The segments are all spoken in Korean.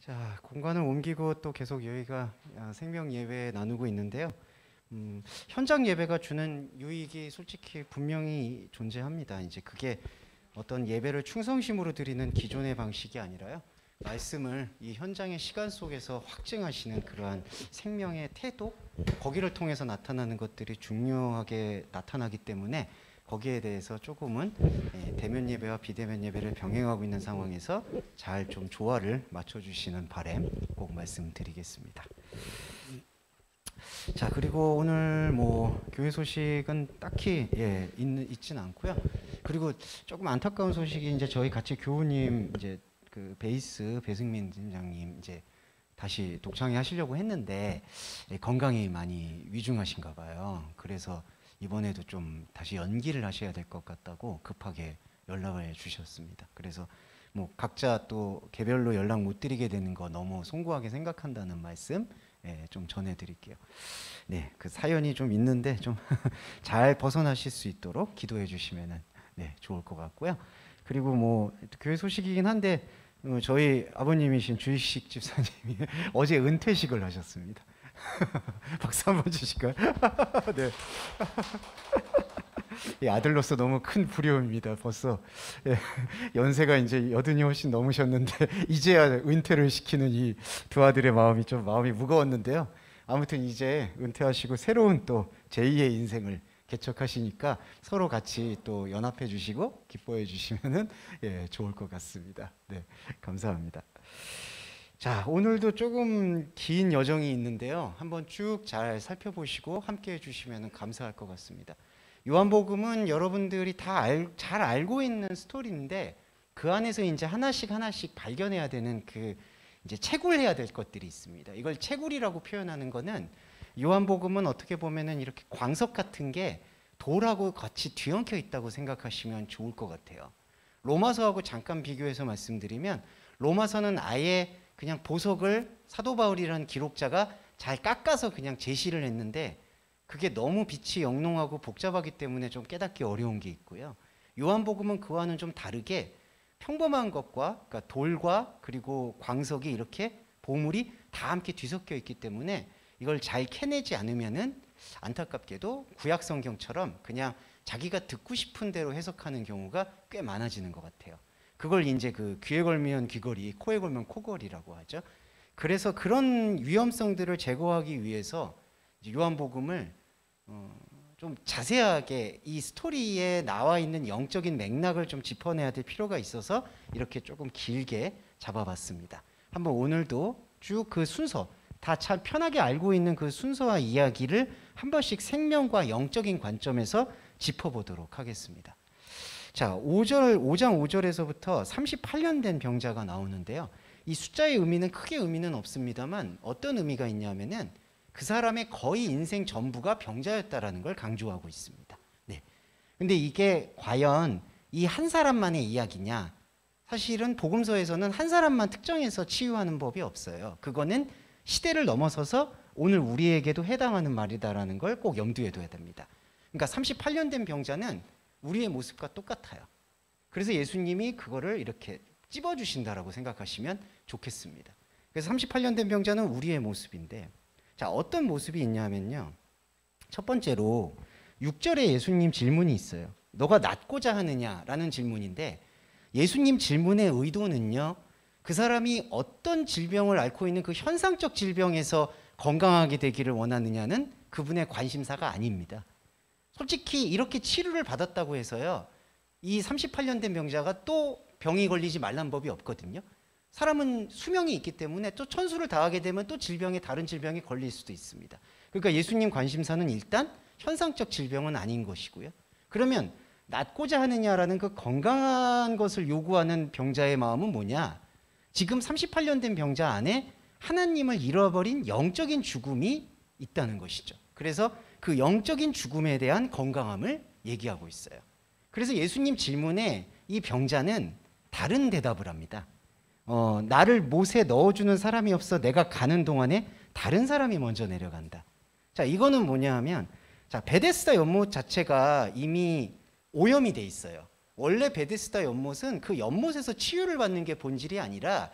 자, 공간을 옮기고 또 계속 여기가 생명 예배 나누고 있는데요. 현장 예배가 주는 유익이 솔직히 분명히 존재합니다. 이제 그게 어떤 예배를 충성심으로 드리는 기존의 방식이 아니라요. 말씀을 이 현장의 시간 속에서 확증하시는 그러한 생명의 태도, 거기를 통해서 나타나는 것들이 중요하게 나타나기 때문에 거기에 대해서 조금은 대면 예배와 비대면 예배를 병행하고 있는 상황에서 잘 좀 조화를 맞춰주시는 바람 꼭 말씀드리겠습니다. 자, 그리고 오늘 뭐 교회 소식은 딱히 있진 않고요. 그리고 조금 안타까운 소식이 이제 저희 같이 교우님 이제 그 베이스 배승민 팀장님 이제 다시 독창회 하시려고 했는데 건강이 많이 위중하신가 봐요. 그래서 이번에도 좀 다시 연기를 하셔야 될 것 같다고 급하게 연락을 주셨습니다. 그래서 뭐 각자 또 개별로 연락 못 드리게 되는 거 너무 송구하게 생각한다는 말씀 좀 전해드릴게요. 네, 그 사연이 좀 있는데 좀 잘 벗어나실 수 있도록 기도해 주시면은 좋을 것 같고요. 그리고 뭐 교회 소식이긴 한데 저희 아버님이신 주희식 집사님이 어제 은퇴식을 하셨습니다. 박수 한번 주실까요? 네. 아들로서 너무 큰 부려움입니다. 벌써 연세가 이제 80이 훨씬 넘으셨는데 이제야 은퇴를 시키는 이 두 아들의 마음이 좀 마음이 무거웠는데요. 아무튼 이제 은퇴하시고 새로운 또 제2의 인생을 개척하시니까 서로 같이 또 연합해 주시고 기뻐해 주시면은 좋을 것 같습니다. 네, 감사합니다. 자, 오늘도 조금 긴 여정이 있는데요. 한번 쭉 잘 살펴보시고 함께 해주시면 감사할 것 같습니다. 요한복음은 여러분들이 다 잘 알고 있는 스토리인데 그 안에서 이제 하나씩 발견해야 되는 그 이제 채굴해야 될 것들이 있습니다. 이걸 채굴이라고 표현하는 거는 요한복음은 어떻게 보면은 이렇게 광석 같은 게 돌하고 같이 뒤엉켜 있다고 생각하시면 좋을 것 같아요. 로마서하고 잠깐 비교해서 말씀드리면 로마서는 아예 그냥 보석을 사도 바울이라는 기록자가 잘 깎아서 그냥 제시를 했는데 그게 너무 빛이 영롱하고 복잡하기 때문에 좀 깨닫기 어려운 게 있고요. 요한복음은 그와는 좀 다르게 평범한 것과 그러니까 돌과 그리고 광석이 이렇게 보물이 다 함께 뒤섞여 있기 때문에 이걸 잘 캐내지 않으면은 안타깝게도 구약 성경처럼 그냥 자기가 듣고 싶은 대로 해석하는 경우가 꽤 많아지는 것 같아요. 그걸 이제 그 귀에 걸면 귀걸이, 코에 걸면 코걸이라고 하죠. 그래서 그런 위험성들을 제거하기 위해서 요한복음을 좀 자세하게 이 스토리에 나와 있는 영적인 맥락을 좀 짚어내야 될 필요가 있어서 이렇게 조금 길게 잡아봤습니다. 한번 오늘도 쭉 그 순서 다 참 편하게 알고 있는 그 순서와 이야기를 한 번씩 생명과 영적인 관점에서 짚어보도록 하겠습니다. 자, 5장 5절에서부터 38년 된 병자가 나오는데요. 이 숫자의 의미는 크게 의미는 없습니다만 어떤 의미가 있냐면은 그 사람의 거의 인생 전부가 병자였다라는 걸 강조하고 있습니다. 네. 근데 이게 과연 이 한 사람만의 이야기냐? 사실은 복음서에서는 한 사람만 특정해서 치유하는 법이 없어요. 그거는 시대를 넘어서서 오늘 우리에게도 해당하는 말이다라는 걸 꼭 염두에 둬야 됩니다. 그러니까 38년 된 병자는 우리의 모습과 똑같아요. 그래서 예수님이 그거를 이렇게 찝어주신다라고 생각하시면 좋겠습니다. 그래서 38년 된 병자는 우리의 모습인데 자, 어떤 모습이 있냐면요. 첫 번째로 6절에 예수님 질문이 있어요. 너가 낫고자 하느냐라는 질문인데 예수님 질문의 의도는요. 그 사람이 어떤 질병을 앓고 있는 그 현상적 질병에서 건강하게 되기를 원하느냐는 그분의 관심사가 아닙니다. 솔직히 이렇게 치료를 받았다고 해서요. 이 38년 된 병자가 또 병이 걸리지 말란 법이 없거든요. 사람은 수명이 있기 때문에 또 천수를 다하게 되면 또 다른 질병에 걸릴 수도 있습니다. 그러니까 예수님 관심사는 일단 현상적 질병은 아닌 것이고요. 그러면 낫고자 하느냐라는 그 건강한 것을 요구하는 병자의 마음은 뭐냐? 지금 38년 된 병자 안에 하나님을 잃어버린 영적인 죽음이 있다는 것이죠. 그래서 그 영적인 죽음에 대한 건강함을 얘기하고 있어요. 그래서 예수님 질문에 이 병자는 다른 대답을 합니다. 나를 못에 넣어주는 사람이 없어 내가 가는 동안에 다른 사람이 먼저 내려간다. 자, 이거는 뭐냐 하면 자, 베데스다 연못 자체가 이미 오염이 돼 있어요. 원래 베데스다 연못은 그 연못에서 치유를 받는 게 본질이 아니라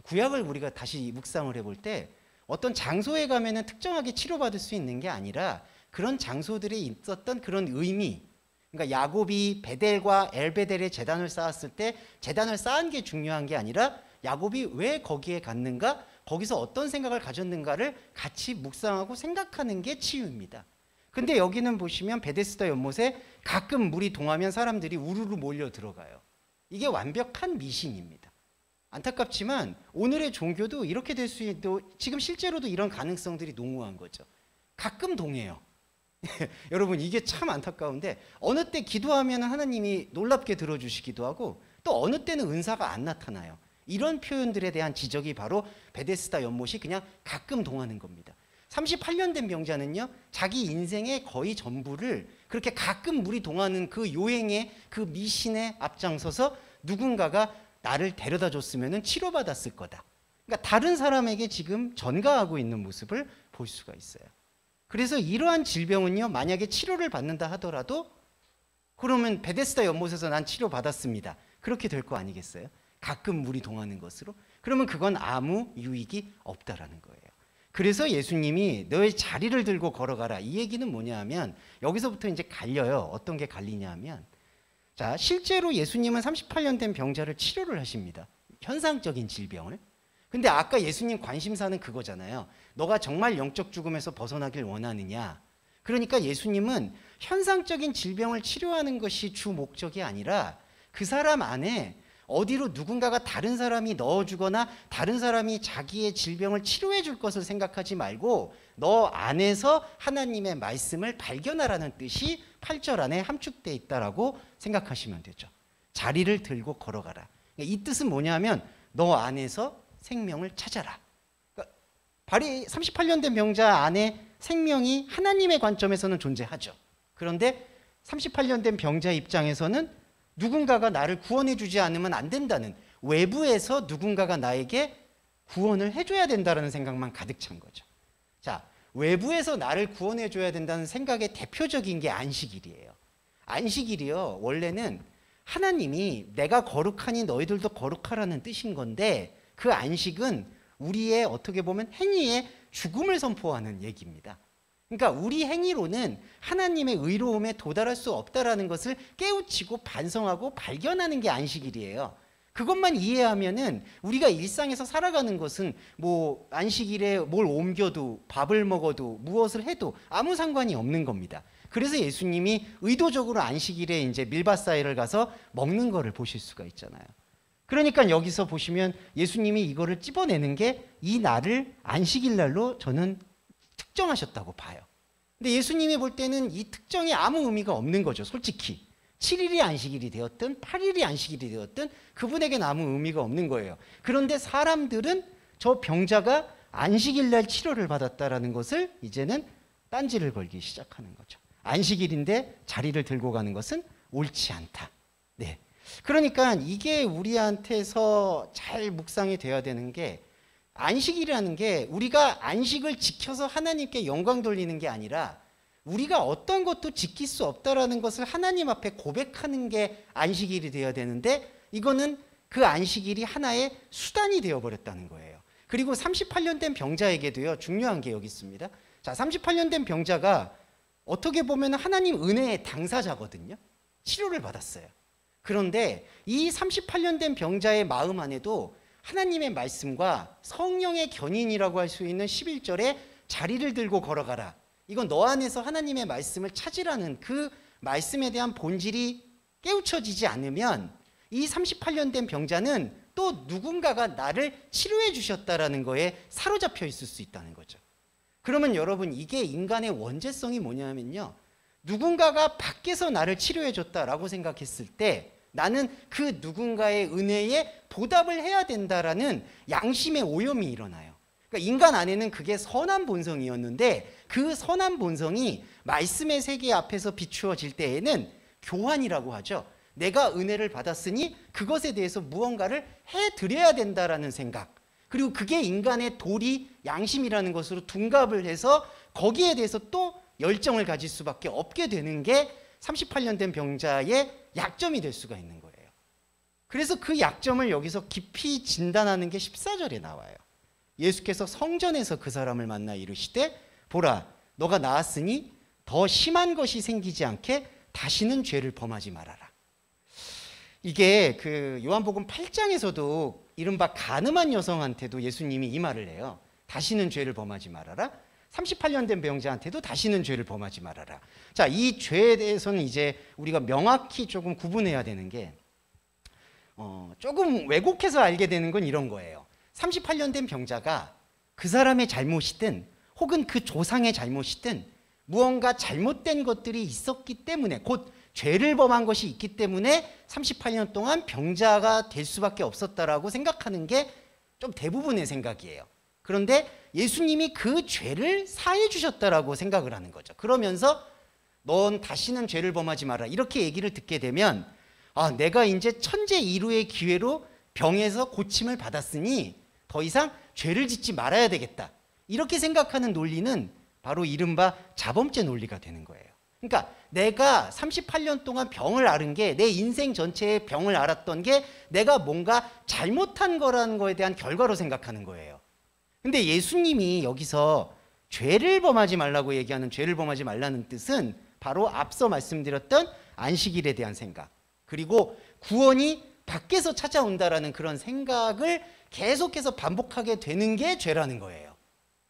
구약을 우리가 다시 묵상을 해볼 때 어떤 장소에 가면은 특정하게 치료받을 수 있는 게 아니라 그런 장소들에 있었던 그런 의미, 그러니까 야곱이 베델과 엘베델의 제단을 쌓았을 때 제단을 쌓은 게 중요한 게 아니라 야곱이 왜 거기에 갔는가, 거기서 어떤 생각을 가졌는가를 같이 묵상하고 생각하는 게 치유입니다. 근데 여기는 보시면 베데스다 연못에 가끔 물이 동하면 사람들이 우르르 몰려 들어가요. 이게 완벽한 미신입니다. 안타깝지만 오늘의 종교도 이렇게 될 수 있도, 지금 실제로도 이런 가능성들이 농후한 거죠. 가끔 동해요. 여러분, 이게 참 안타까운데 어느 때 기도하면 하나님이 놀랍게 들어주시기도 하고 또 어느 때는 은사가 안 나타나요. 이런 표현들에 대한 지적이 바로 베데스다 연못이 그냥 가끔 동하는 겁니다. 38년 된 병자는요, 자기 인생의 거의 전부를 그렇게 가끔 물이 동하는 그 요행의 그 미신에 앞장서서 누군가가 나를 데려다 줬으면 치료받았을 거다. 그러니까 다른 사람에게 지금 전가하고 있는 모습을 볼 수가 있어요. 그래서 이러한 질병은요, 만약에 치료를 받는다 하더라도 그러면 베데스다 연못에서 난 치료받았습니다. 그렇게 될 거 아니겠어요? 가끔 물이 동하는 것으로. 그러면 그건 아무 유익이 없다라는 거예요. 그래서 예수님이 너의 자리를 들고 걸어가라. 이 얘기는 뭐냐 하면 여기서부터 이제 갈려요. 어떤 게 갈리냐 하면, 자, 실제로 예수님은 38년 된 병자를 치료를 하십니다. 현상적인 질병을. 근데 아까 예수님 관심사는 그거잖아요. 너가 정말 영적 죽음에서 벗어나길 원하느냐. 그러니까 예수님은 현상적인 질병을 치료하는 것이 주 목적이 아니라 그 사람 안에 어디로 누군가가 다른 사람이 넣어주거나 다른 사람이 자기의 질병을 치료해 줄 것을 생각하지 말고 너 안에서 하나님의 말씀을 발견하라는 뜻이 8절 안에 함축되어 있다라고 생각하시면 되죠. 자리를 들고 걸어가라. 이 뜻은 뭐냐면 너 안에서 생명을 찾아라. 그러니까 38년 된 병자 안에 생명이 하나님의 관점에서는 존재하죠. 그런데 38년 된 병자 입장에서는 누군가가 나를 구원해 주지 않으면 안 된다는, 외부에서 누군가가 나에게 구원을 해줘야 된다는 생각만 가득 찬 거죠. 자, 외부에서 나를 구원해 줘야 된다는 생각의 대표적인 게 안식일이에요. 안식일이요, 원래는 하나님이 내가 거룩하니 너희들도 거룩하라는 뜻인 건데 그 안식은 우리의 어떻게 보면 행위의 죽음을 선포하는 얘기입니다. 그러니까 우리 행위로는 하나님의 의로움에 도달할 수 없다라는 것을 깨우치고 반성하고 발견하는 게 안식일이에요. 그것만 이해하면은 우리가 일상에서 살아가는 것은 뭐 안식일에 뭘 옮겨도 밥을 먹어도 무엇을 해도 아무 상관이 없는 겁니다. 그래서 예수님이 의도적으로 안식일에 이제 밀밭사이를 가서 먹는 거를 보실 수가 있잖아요. 그러니까 여기서 보시면 예수님이 이거를 찝어내는 게 이 날을 안식일 날로 저는 특정하셨다고 봐요. 근데 예수님이 볼 때는 이 특정이 아무 의미가 없는 거죠. 솔직히 7일이 안식일이 되었든 8일이 안식일이 되었든 그분에게는 아무 의미가 없는 거예요. 그런데 사람들은 저 병자가 안식일 날 치료를 받았다라는 것을 이제는 딴지를 걸기 시작하는 거죠. 안식일인데 자리를 들고 가는 것은 옳지 않다. 네. 그러니까 이게 우리한테서 잘 묵상이 돼야 되는 게, 안식이라는 게 우리가 안식을 지켜서 하나님께 영광 돌리는 게 아니라 우리가 어떤 것도 지킬 수 없다라는 것을 하나님 앞에 고백하는 게 안식일이 되어야 되는데, 이거는 그 안식일이 하나의 수단이 되어버렸다는 거예요. 그리고 38년 된 병자에게도요, 중요한 게 여기 있습니다. 자, 38년 된 병자가 어떻게 보면 하나님 은혜의 당사자거든요. 치료를 받았어요. 그런데 이 38년 된 병자의 마음 안에도 하나님의 말씀과 성령의 견인이라고 할 수 있는 11절에 자리를 들고 걸어가라. 이건 너 안에서 하나님의 말씀을 찾으라는 그 말씀에 대한 본질이 깨우쳐지지 않으면 이 38년 된 병자는 또 누군가가 나를 치료해 주셨다라는 거에 사로잡혀 있을 수 있다는 거죠. 그러면 여러분, 이게 인간의 원죄성이 뭐냐면요, 누군가가 밖에서 나를 치료해 줬다라고 생각했을 때 나는 그 누군가의 은혜에 보답을 해야 된다라는 양심의 오염이 일어나요. 그러니까 인간 안에는 그게 선한 본성이었는데 그 선한 본성이 말씀의 세계 앞에서 비추어질 때에는 교환이라고 하죠. 내가 은혜를 받았으니 그것에 대해서 무언가를 해드려야 된다라는 생각, 그리고 그게 인간의 도리, 양심이라는 것으로 둔갑을 해서 거기에 대해서 또 열정을 가질 수밖에 없게 되는 게 38년 된 병자의 약점이 될 수가 있는 거예요. 그래서 그 약점을 여기서 깊이 진단하는 게 14절에 나와요. 예수께서 성전에서 그 사람을 만나 이르시되 보라 너가 나았으니 더 심한 것이 생기지 않게 다시는 죄를 범하지 말아라. 이게 그 요한복음 8장에서도 이른바 가늠한 여성한테도 예수님이 이 말을 해요. 다시는 죄를 범하지 말아라. 38년 된 병자한테도 다시는 죄를 범하지 말아라. 자, 이 죄에 대해서는 이제 우리가 명확히 조금 구분해야 되는 게 조금 왜곡해서 알게 되는 건 이런 거예요. 38년 된 병자가 그 사람의 잘못이든 혹은 그 조상의 잘못이든 무언가 잘못된 것들이 있었기 때문에 곧 죄를 범한 것이 있기 때문에 38년 동안 병자가 될 수밖에 없었다라고 생각하는 게 좀 대부분의 생각이에요. 그런데 예수님이 그 죄를 사해 주셨다라고 생각을 하는 거죠. 그러면서 넌 다시는 죄를 범하지 마라 이렇게 얘기를 듣게 되면 내가 이제 천재 이루의 기회로 병에서 고침을 받았으니 더 이상 죄를 짓지 말아야 되겠다 이렇게 생각하는 논리는 바로 이른바 자범죄 논리가 되는 거예요. 그러니까 내가 38년 동안 병을 앓은 게 내 인생 전체의 병을 앓았던 게 내가 뭔가 잘못한 거라는 거에 대한 결과로 생각하는 거예요. 근데 예수님이 여기서 죄를 범하지 말라고 얘기하는 죄를 범하지 말라는 뜻은 바로 앞서 말씀드렸던 안식일에 대한 생각 그리고 구원이 밖에서 찾아온다라는 그런 생각을 계속해서 반복하게 되는 게 죄라는 거예요.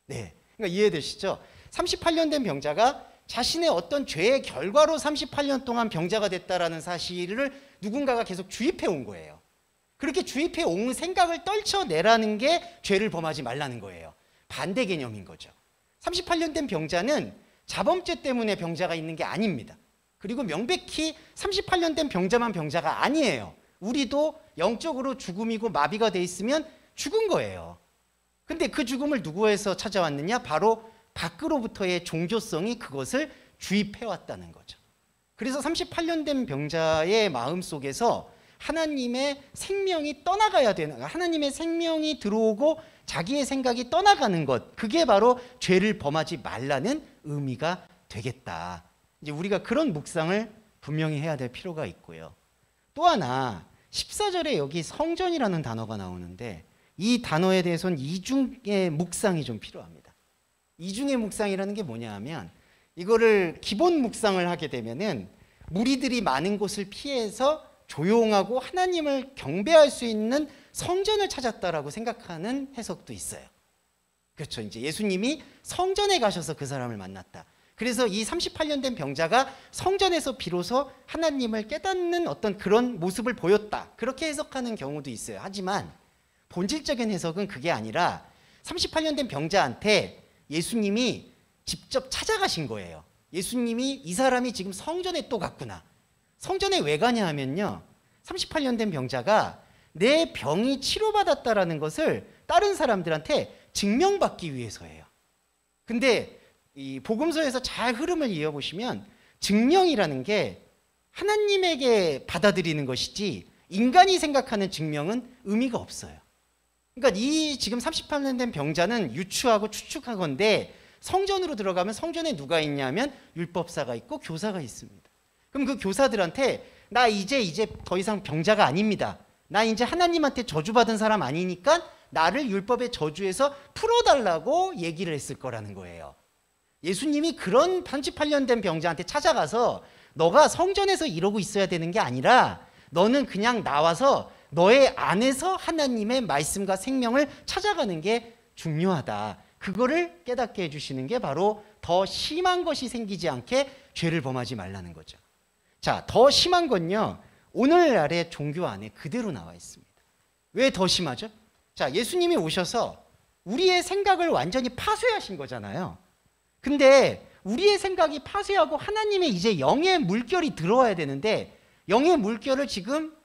네, 그러니까 이해되시죠? 38년 된 병자가 자신의 어떤 죄의 결과로 38년 동안 병자가 됐다라는 사실을 누군가가 계속 주입해 온 거예요. 그렇게 주입해 온 생각을 떨쳐내라는 게 죄를 범하지 말라는 거예요. 반대 개념인 거죠. 38년 된 병자는 자범죄 때문에 병자가 있는 게 아닙니다. 그리고 명백히 38년 된 병자만 병자가 아니에요. 우리도 영적으로 죽음이고 마비가 돼 있으면 죽은 거예요. 근데 그 죽음을 누구에서 찾아왔느냐? 바로 밖으로부터의 종교성이 그것을 주입해왔다는 거죠. 그래서 38년 된 병자의 마음속에서 하나님의 생명이 떠나가야 되는, 하나님의 생명이 들어오고 자기의 생각이 떠나가는 것, 그게 바로 죄를 범하지 말라는 의미가 되겠다. 이제 우리가 그런 묵상을 분명히 해야 될 필요가 있고요. 또 하나 14절에 여기 성전이라는 단어가 나오는데 이 단어에 대해서는 이중의 묵상이 좀 필요합니다. 이중의 묵상이라는 게 뭐냐 하면 이거를 기본 묵상을 하게 되면은 무리들이 많은 곳을 피해서 조용하고 하나님을 경배할 수 있는 성전을 찾았다라고 생각하는 해석도 있어요. 그렇죠. 이제 예수님이 성전에 가셔서 그 사람을 만났다. 그래서 이 38년 된 병자가 성전에서 비로소 하나님을 깨닫는 어떤 그런 모습을 보였다. 그렇게 해석하는 경우도 있어요. 하지만 본질적인 해석은 그게 아니라 38년 된 병자한테 예수님이 직접 찾아가신 거예요. 예수님이 이 사람이 지금 성전에 또 갔구나. 성전에 왜 가냐 하면요. 38년 된 병자가 내 병이 치료받았다라는 것을 다른 사람들한테 증명받기 위해서예요. 근데 이 복음서에서 잘 흐름을 이어보시면 증명이라는 게 하나님에게 받아들이는 것이지 인간이 생각하는 증명은 의미가 없어요. 그러니까 이 지금 38년 된 병자는 유추하고 추측하건대 성전으로 들어가면 성전에 누가 있냐면 율법사가 있고 교사가 있습니다. 그럼 그 교사들한테 나 이제 더 이상 병자가 아닙니다. 나 이제 하나님한테 저주받은 사람 아니니까 나를 율법의 저주에서 풀어달라고 얘기를 했을 거라는 거예요. 예수님이 그런 38년 된 병자한테 찾아가서 너가 성전에서 이러고 있어야 되는 게 아니라 너는 그냥 나와서 너의 안에서 하나님의 말씀과 생명을 찾아가는 게 중요하다. 그거를 깨닫게 해주시는 게 바로 더 심한 것이 생기지 않게 죄를 범하지 말라는 거죠. 자, 더 심한 건요. 오늘날의 종교 안에 그대로 나와 있습니다. 왜 더 심하죠? 자, 예수님이 오셔서 우리의 생각을 완전히 파쇄하신 거잖아요. 근데 우리의 생각이 파쇄하고 하나님의 이제 영의 물결이 들어와야 되는데 영의 물결을 지금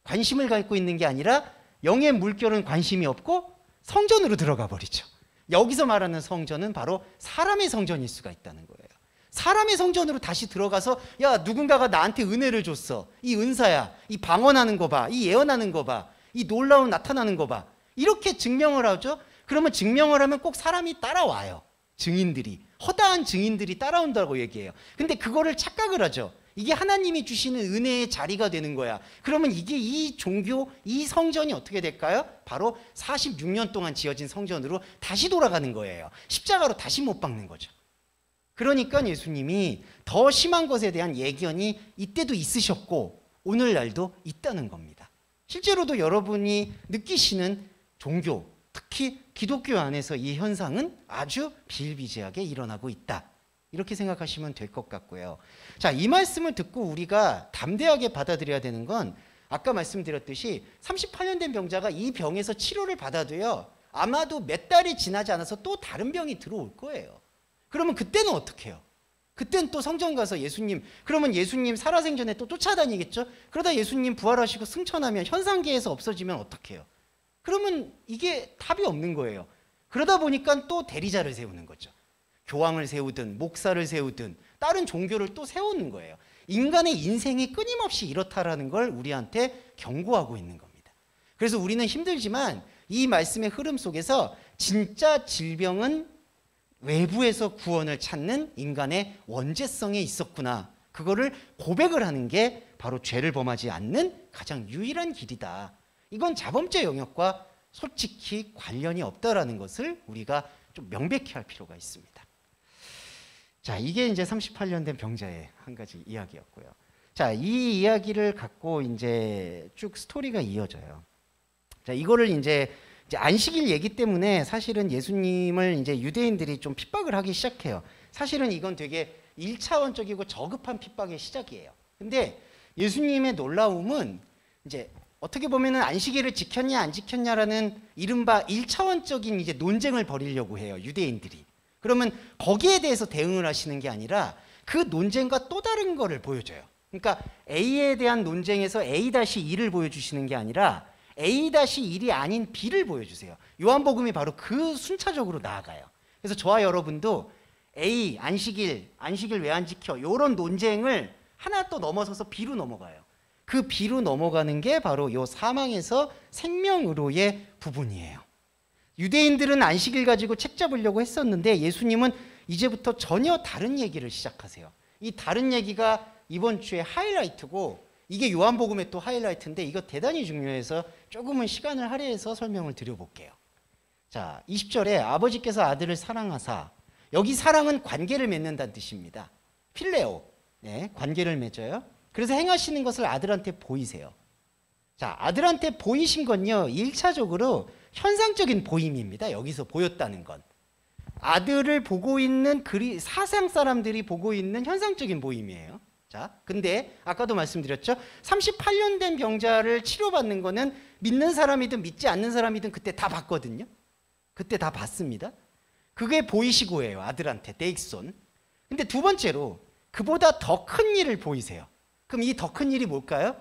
관심을 갖고 있는 게 아니라 영의 물결은 관심이 없고 성전으로 들어가 버리죠. 여기서 말하는 성전은 바로 사람의 성전일 수가 있다는 거예요. 사람의 성전으로 다시 들어가서 야 누군가가 나한테 은혜를 줬어. 이 은사야. 이 방언하는 거 봐. 이 예언하는 거 봐. 이 놀라운 나타나는 거 봐. 이렇게 증명을 하죠. 그러면 증명을 하면 꼭 사람이 따라와요. 증인들이. 허다한 증인들이 따라온다고 얘기해요. 근데 그거를 착각을 하죠. 이게 하나님이 주시는 은혜의 자리가 되는 거야. 그러면 이게 이 종교, 이 성전이 어떻게 될까요? 바로 46년 동안 지어진 성전으로 다시 돌아가는 거예요. 십자가로 다시 못 박는 거죠. 그러니까 예수님이 더 심한 것에 대한 예견이 이때도 있으셨고 오늘날도 있다는 겁니다. 실제로도 여러분이 느끼시는 종교, 특히 기독교 안에서 이 현상은 아주 비일비재하게 일어나고 있다. 이렇게 생각하시면 될 것 같고요. 자, 이 말씀을 듣고 우리가 담대하게 받아들여야 되는 건 아까 말씀드렸듯이 38년 된 병자가 이 병에서 치료를 받아도요, 아마도 몇 달이 지나지 않아서 또 다른 병이 들어올 거예요. 그러면 그때는 어떻게 해요? 그때는 또 성전 가서 예수님, 그러면 예수님 살아생전에 또 쫓아다니겠죠? 그러다 예수님 부활하시고 승천하면 현상계에서 없어지면 어떻게 해요? 그러면 이게 답이 없는 거예요. 그러다 보니까 또 대리자를 세우는 거죠. 교황을 세우든 목사를 세우든 다른 종교를 또 세우는 거예요. 인간의 인생이 끊임없이 이렇다라는 걸 우리한테 경고하고 있는 겁니다. 그래서 우리는 힘들지만 이 말씀의 흐름 속에서 진짜 질병은 외부에서 구원을 찾는 인간의 원죄성에 있었구나. 그거를 고백을 하는 게 바로 죄를 범하지 않는 가장 유일한 길이다. 이건 자범죄 영역과 솔직히 관련이 없다라는 것을 우리가 좀 명백히 할 필요가 있습니다. 자, 이게 이제 38년 된 병자의 한 가지 이야기였고요. 자, 이 이야기를 갖고 이제 쭉 스토리가 이어져요. 자, 이거를 이제 안식일 얘기 때문에 사실은 예수님을 이제 유대인들이 좀 핍박을 하기 시작해요. 사실은 이건 되게 1차원적이고 저급한 핍박의 시작이에요. 근데 예수님의 놀라움은 이제 어떻게 보면은 안식일을 지켰냐 안 지켰냐라는 이른바 1차원적인 이제 논쟁을 벌이려고 해요, 유대인들이. 그러면 거기에 대해서 대응을 하시는 게 아니라 그 논쟁과 또 다른 거를 보여줘요. 그러니까 A에 대한 논쟁에서 A-1을 보여주시는 게 아니라 A-1이 아닌 B를 보여주세요. 요한복음이 바로 그 순차적으로 나아가요. 그래서 저와 여러분도 A, 안식일 왜 안 지켜? 이런 논쟁을 하나 또 넘어서서 B로 넘어가요. 그 B로 넘어가는 게 바로 요 사망에서 생명으로의 부분이에요. 유대인들은 안식일 가지고 책 잡으려고 했었는데 예수님은 이제부터 전혀 다른 얘기를 시작하세요. 이 다른 얘기가 이번 주에 하이라이트고 이게 요한복음의 또 하이라이트인데 이거 대단히 중요해서 조금은 시간을 할애해서 설명을 드려볼게요. 자, 20절에 아버지께서 아들을 사랑하사, 여기 사랑은 관계를 맺는다는 뜻입니다. 필레오, 네, 관계를 맺어요. 그래서 행하시는 것을 아들한테 보이세요. 자, 아들한테 보이신 건요, 1차적으로 현상적인 보임입니다. 여기서 보였다는 건 아들을 보고 있는 사상 사람들이 보고 있는 현상적인 보임이에요. 자, 근데 아까도 말씀드렸죠. 38년 된 병자를 치료받는 거는 믿는 사람이든 믿지 않는 사람이든 그때 다 봤거든요. 그때 다 봤습니다. 그게 보이시고예요, 아들한테 대익손. 근데 두 번째로 그보다 더 큰 일을 보이세요. 그럼 이 더 큰 일이 뭘까요?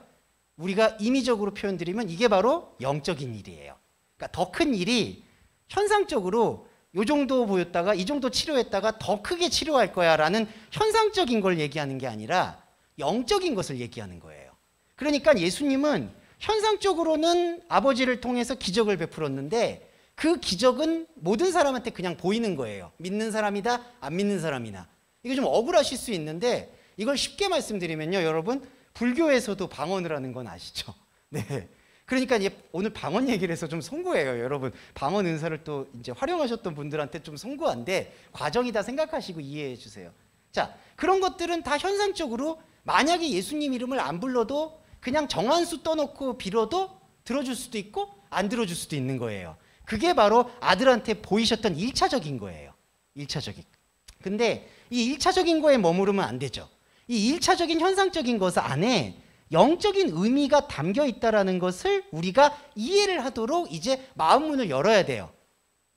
우리가 임의적으로 표현드리면 이게 바로 영적인 일이에요. 그러니까 더 큰 일이 현상적으로 요 정도 보였다가 이 정도 치료했다가 더 크게 치료할 거야 라는 현상적인 걸 얘기하는 게 아니라 영적인 것을 얘기하는 거예요. 그러니까 예수님은 현상적으로는 아버지를 통해서 기적을 베풀었는데 그 기적은 모든 사람한테 그냥 보이는 거예요. 믿는 사람이다, 안 믿는 사람이나. 이거 좀 억울하실 수 있는데 이걸 쉽게 말씀드리면요, 여러분, 불교에서도 방언을 하는 건 아시죠? 네. 그러니까 이제 오늘 방언 얘기를 해서 좀 송구해요, 여러분. 방언 은사를 또 이제 활용하셨던 분들한테 좀 송구한데 과정이다 생각하시고 이해해 주세요. 자, 그런 것들은 다 현상적으로 만약에 예수님 이름을 안 불러도 그냥 정한수 떠놓고 빌어도 들어줄 수도 있고 안 들어줄 수도 있는 거예요. 그게 바로 아들한테 보이셨던 1차적인 거예요. 1차적인. 근데 이 1차적인 거에 머무르면 안 되죠. 이 1차적인 현상적인 것 안에 영적인 의미가 담겨 있다라는 것을 우리가 이해를 하도록 이제 마음 문을 열어야 돼요.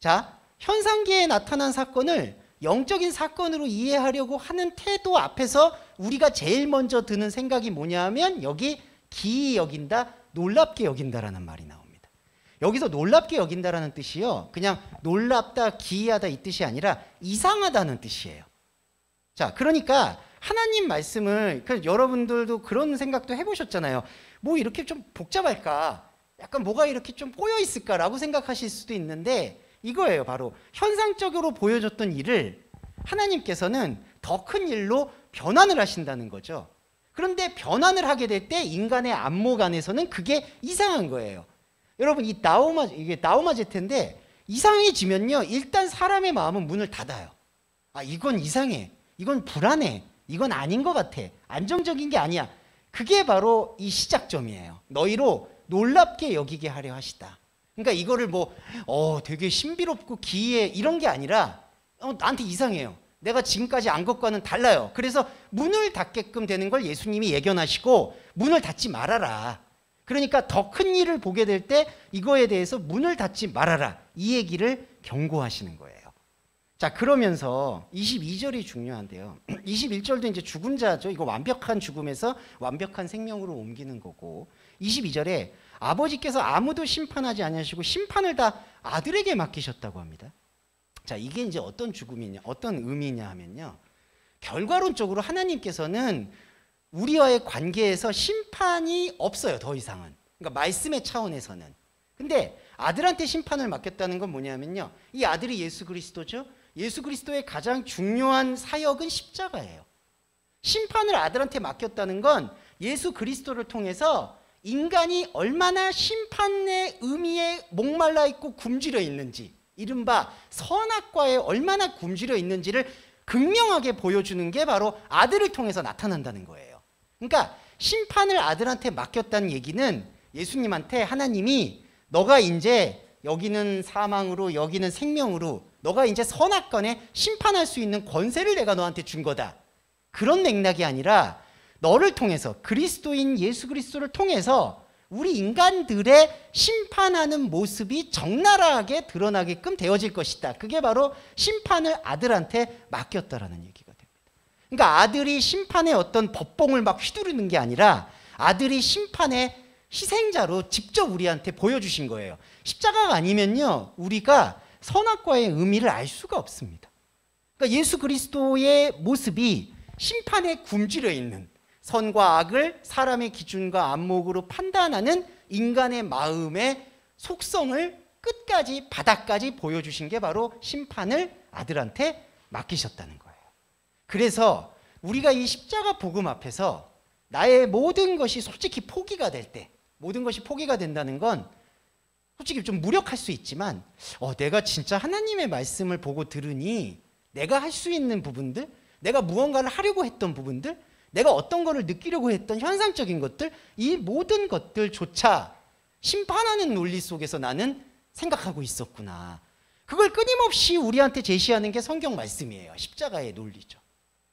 자, 현상계에 나타난 사건을 영적인 사건으로 이해하려고 하는 태도 앞에서 우리가 제일 먼저 드는 생각이 뭐냐 하면 여기 기이 여긴다, 놀랍게 여긴다라는 말이 나옵니다. 여기서 놀랍게 여긴다라는 뜻이요, 그냥 놀랍다, 기이하다 이 뜻이 아니라 이상하다는 뜻이에요. 자, 그러니까 하나님 말씀을, 여러분들도 그런 생각도 해보셨잖아요. 뭐 이렇게 좀 복잡할까? 약간 뭐가 이렇게 좀 꼬여 있을까라고 생각하실 수도 있는데 이거예요. 바로 현상적으로 보여줬던 일을 하나님께서는 더 큰 일로 변환을 하신다는 거죠. 그런데 변환을 하게 될 때 인간의 안목 안에서는 그게 이상한 거예요. 여러분 이 이게 나우마제트인데 이상해지면요 일단 사람의 마음은 문을 닫아요. 아 이건 이상해, 이건 불안해, 이건 아닌 것 같아, 안정적인 게 아니야. 그게 바로 이 시작점이에요. 너희로 놀랍게 여기게 하려 하시다. 그러니까 이거를 뭐 되게 신비롭고 기이해 이런 게 아니라 나한테 이상해요. 내가 지금까지 안 것과는 달라요. 그래서 문을 닫게끔 되는 걸 예수님이 예견하시고 문을 닫지 말아라. 그러니까 더 큰 일을 보게 될 때 이거에 대해서 문을 닫지 말아라. 이 얘기를 경고하시는 거예요. 자, 그러면서 22절이 중요한데요. 21절도 이제 죽은 자죠. 이거 완벽한 죽음에서 완벽한 생명으로 옮기는 거고 22절에 아버지께서 아무도 심판하지 아니하시고 심판을 다 아들에게 맡기셨다고 합니다. 자, 이게 이제 어떤 죽음이냐, 어떤 의미냐 하면요. 결과론적으로 하나님께서는 우리와의 관계에서 심판이 없어요, 더 이상은. 그러니까 말씀의 차원에서는. 근데 아들한테 심판을 맡겼다는 건 뭐냐면요. 이 아들이 예수 그리스도죠. 예수 그리스도의 가장 중요한 사역은 십자가예요. 심판을 아들한테 맡겼다는 건 예수 그리스도를 통해서 인간이 얼마나 심판의 의미에 목말라 있고 굶주려 있는지, 이른바 선악과에 얼마나 굶주려 있는지를 극명하게 보여주는 게 바로 아들을 통해서 나타난다는 거예요. 그러니까 심판을 아들한테 맡겼다는 얘기는 예수님한테 하나님이 너가 이제 여기는 사망으로 여기는 생명으로 너가 이제 선악간에 심판할 수 있는 권세를 내가 너한테 준 거다. 그런 맥락이 아니라 너를 통해서 그리스도인 예수 그리스도를 통해서 우리 인간들의 심판하는 모습이 적나라하게 드러나게끔 되어질 것이다. 그게 바로 심판을 아들한테 맡겼다라는 얘기가 됩니다. 그러니까 아들이 심판의 어떤 법봉을 막 휘두르는 게 아니라 아들이 심판의 희생자로 직접 우리한테 보여주신 거예요. 십자가가 아니면요 우리가 선악과의 의미를 알 수가 없습니다. 그러니까 예수 그리스도의 모습이 심판에 굶주려 있는, 선과 악을 사람의 기준과 안목으로 판단하는 인간의 마음의 속성을 끝까지 바닥까지 보여주신 게 바로 심판을 아들한테 맡기셨다는 거예요. 그래서 우리가 이 십자가 복음 앞에서 나의 모든 것이 솔직히 포기가 될 때, 모든 것이 포기가 된다는 건 솔직히 좀 무력할 수 있지만 내가 진짜 하나님의 말씀을 보고 들으니 내가 할 수 있는 부분들, 내가 무언가를 하려고 했던 부분들, 내가 어떤 거를 느끼려고 했던 현상적인 것들, 이 모든 것들조차 심판하는 논리 속에서 나는 생각하고 있었구나. 그걸 끊임없이 우리한테 제시하는 게 성경 말씀이에요. 십자가의 논리죠.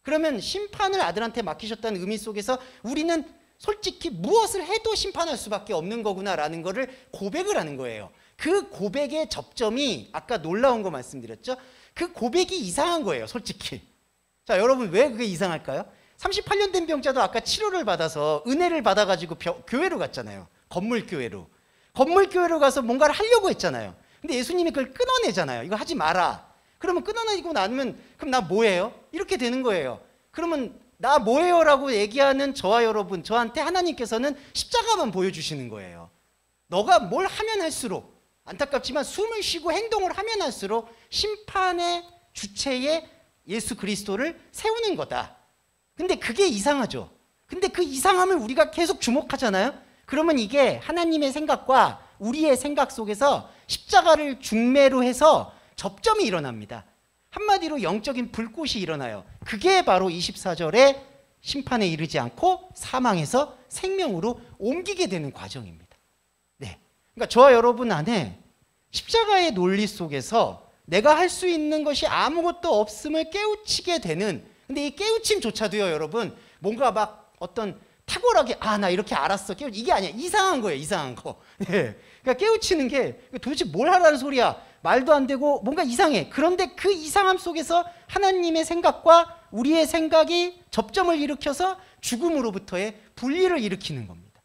그러면 심판을 아들한테 맡기셨다는 의미 속에서 우리는 솔직히 무엇을 해도 심판할 수밖에 없는 거구나라는 거를 고백을 하는 거예요. 그 고백의 접점이 아까 놀라운 거 말씀드렸죠. 그 고백이 이상한 거예요, 솔직히. 자, 여러분 왜 그게 이상할까요? 38년 된 병자도 아까 치료를 받아서 은혜를 받아가지고 교회로 갔잖아요. 건물교회로. 건물교회로 가서 뭔가를 하려고 했잖아요. 근데 예수님이 그걸 끊어내잖아요. 이거 하지 마라. 그러면 끊어내고 나면 그럼 나 뭐예요? 이렇게 되는 거예요. 그러면 나 뭐예요? 라고 얘기하는 저와 여러분, 저한테 하나님께서는 십자가만 보여주시는 거예요. 너가 뭘 하면 할수록, 안타깝지만 숨을 쉬고 행동을 하면 할수록 심판의 주체에 예수 그리스도를 세우는 거다. 근데 그게 이상하죠. 근데 그 이상함을 우리가 계속 주목하잖아요. 그러면 이게 하나님의 생각과 우리의 생각 속에서 십자가를 중매로 해서 접점이 일어납니다. 한마디로 영적인 불꽃이 일어나요. 그게 바로 24절에 심판에 이르지 않고 사망에서 생명으로 옮기게 되는 과정입니다. 네. 그러니까 저와 여러분 안에 십자가의 논리 속에서 내가 할 수 있는 것이 아무것도 없음을 깨우치게 되는, 근데 이 깨우침조차도요, 여러분, 뭔가 막 어떤 탁월하게, 나 이렇게 알았어. 이게 아니야. 이상한 거예요, 이상한 거. 네. 그러니까 깨우치는 게 도대체 뭘 하라는 소리야. 말도 안 되고 뭔가 이상해. 그런데 그 이상함 속에서 하나님의 생각과 우리의 생각이 접점을 일으켜서 죽음으로부터의 분리를 일으키는 겁니다.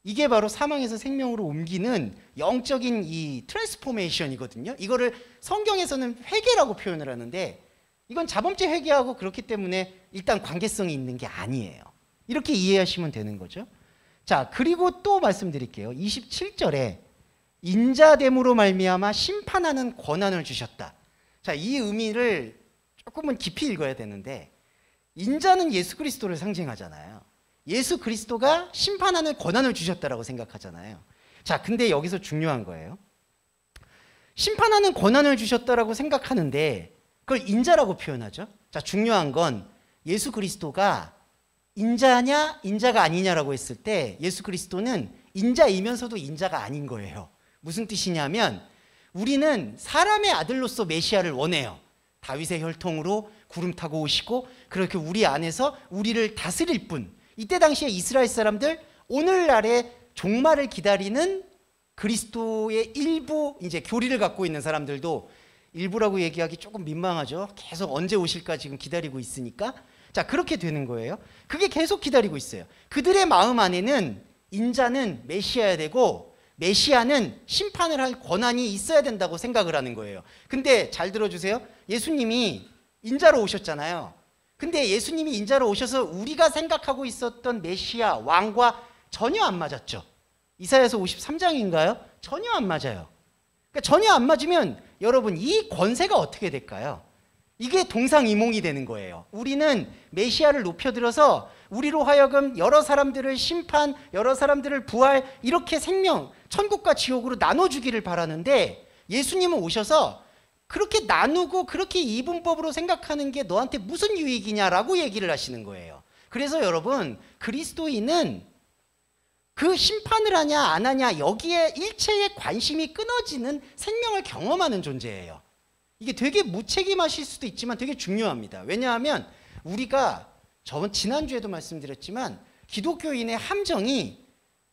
이게 바로 사망에서 생명으로 옮기는 영적인 이 트랜스포메이션이거든요. 이거를 성경에서는 회개라고 표현을 하는데 이건 자범죄 회개하고 그렇기 때문에 일단 관계성이 있는 게 아니에요. 이렇게 이해하시면 되는 거죠. 자, 그리고 또 말씀드릴게요. 27절에 인자됨으로 말미암아 심판하는 권한을 주셨다. 자, 이 의미를 조금은 깊이 읽어야 되는데 인자는 예수 그리스도를 상징하잖아요. 예수 그리스도가 심판하는 권한을 주셨다라고 생각하잖아요. 자, 근데 여기서 중요한 거예요. 심판하는 권한을 주셨다라고 생각하는데 그걸 인자라고 표현하죠. 자, 중요한 건 예수 그리스도가 인자냐 인자가 아니냐라고 했을 때 예수 그리스도는 인자이면서도 인자가 아닌 거예요. 무슨 뜻이냐면 우리는 사람의 아들로서 메시아를 원해요. 다윗의 혈통으로 구름 타고 오시고 그렇게 우리 안에서 우리를 다스릴 분. 이때 당시에 이스라엘 사람들 오늘날의 종말을 기다리는 그리스도의 일부 이제 교리를 갖고 있는 사람들도 일부라고 얘기하기 조금 민망하죠. 계속 언제 오실까 지금 기다리고 있으니까. 자, 그렇게 되는 거예요. 그게 계속 기다리고 있어요. 그들의 마음 안에는 인자는 메시아야 되고 메시아는 심판을 할 권한이 있어야 된다고 생각을 하는 거예요. 근데 잘 들어주세요. 예수님이 인자로 오셨잖아요. 근데 예수님이 인자로 오셔서 우리가 생각하고 있었던 메시아 왕과 전혀 안 맞았죠. 이사야서 53장인가요? 전혀 안 맞아요. 그러니까 전혀 안 맞으면 여러분 이 권세가 어떻게 될까요? 이게 동상이몽이 되는 거예요. 우리는 메시아를 높여들어서 우리로 하여금 여러 사람들을 심판, 여러 사람들을 부활, 이렇게 생명, 천국과 지옥으로 나눠주기를 바라는데 예수님은 오셔서 그렇게 나누고 그렇게 이분법으로 생각하는 게 너한테 무슨 유익이냐라고 얘기를 하시는 거예요. 그래서 여러분 그리스도인은 그 심판을 하냐 안 하냐 여기에 일체의 관심이 끊어지는 생명을 경험하는 존재예요. 이게 되게 무책임하실 수도 있지만 되게 중요합니다. 왜냐하면 우리가 지난주에도 말씀드렸지만 기독교인의 함정이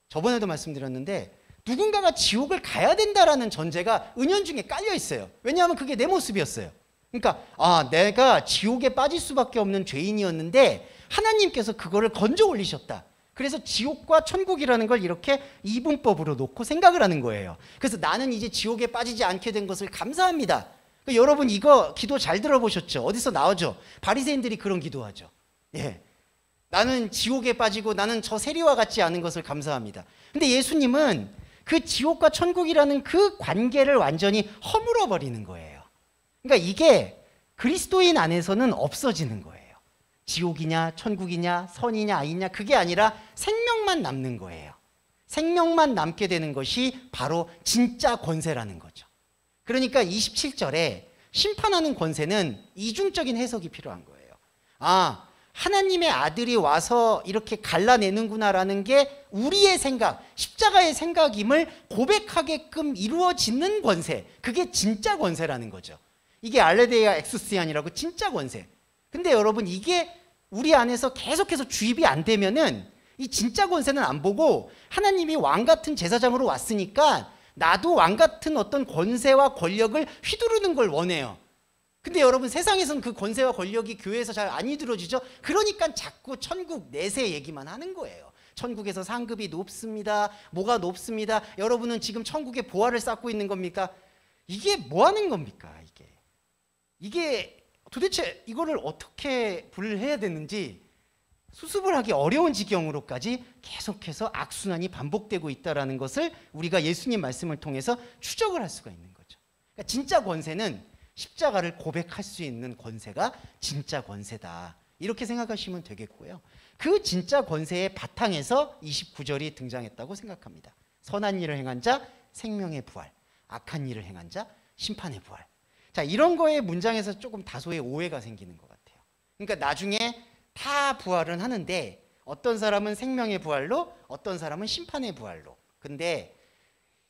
저번에도 말씀드렸는데 누군가가 지옥을 가야 된다라는 전제가 은연중에 깔려 있어요. 왜냐하면 그게 내 모습이었어요. 그러니까 내가 지옥에 빠질 수밖에 없는 죄인이었는데 하나님께서 그거를 건져 올리셨다. 그래서 지옥과 천국이라는 걸 이렇게 이분법으로 놓고 생각을 하는 거예요. 그래서 나는 이제 지옥에 빠지지 않게 된 것을 감사합니다. 그러니까 여러분 이거 기도 잘 들어보셨죠? 어디서 나오죠? 바리새인들이 그런 기도하죠. 예, 나는 지옥에 빠지고 나는 저 세리와 같지 않은 것을 감사합니다. 근데 예수님은 그 지옥과 천국이라는 그 관계를 완전히 허물어 버리는 거예요. 그러니까 이게 그리스도인 안에서는 없어지는 거예요. 지옥이냐 천국이냐 선이냐 아니냐 그게 아니라 생명만 남는 거예요. 생명만 남게 되는 것이 바로 진짜 권세라는 거죠. 그러니까 27절에 심판하는 권세는 이중적인 해석이 필요한 거예요. 하나님의 아들이 와서 이렇게 갈라내는구나라는 게 우리의 생각, 십자가의 생각임을 고백하게끔 이루어지는 권세, 그게 진짜 권세라는 거죠. 이게 알레데이아 엑스시안이라고 진짜 권세. 근데 여러분 이게 우리 안에서 계속해서 주입이 안 되면은 이 진짜 권세는 안 보고 하나님이 왕 같은 제사장으로 왔으니까 나도 왕 같은 어떤 권세와 권력을 휘두르는 걸 원해요. 근데 여러분 세상에서는 그 권세와 권력이 교회에서 잘 안 이루어지죠. 그러니까 자꾸 천국 내세 얘기만 하는 거예요. 천국에서 상급이 높습니다. 뭐가 높습니다. 여러분은 지금 천국의 보화를 쌓고 있는 겁니까? 이게 뭐 하는 겁니까? 이게 도대체 이거를 어떻게 분류해야 되는지 수습을 하기 어려운 지경으로까지 계속해서 악순환이 반복되고 있다는 것을 우리가 예수님 말씀을 통해서 추적을 할 수가 있는 거죠. 그러니까 진짜 권세는 십자가를 고백할 수 있는 권세가 진짜 권세다. 이렇게 생각하시면 되겠고요. 그 진짜 권세의 바탕에서 29절이 등장했다고 생각합니다. 선한 일을 행한 자 생명의 부활, 악한 일을 행한 자 심판의 부활. 자, 이런 거에 문장에서 조금 다소의 오해가 생기는 것 같아요. 그러니까 나중에 다 부활은 하는데 어떤 사람은 생명의 부활로 어떤 사람은 심판의 부활로. 근데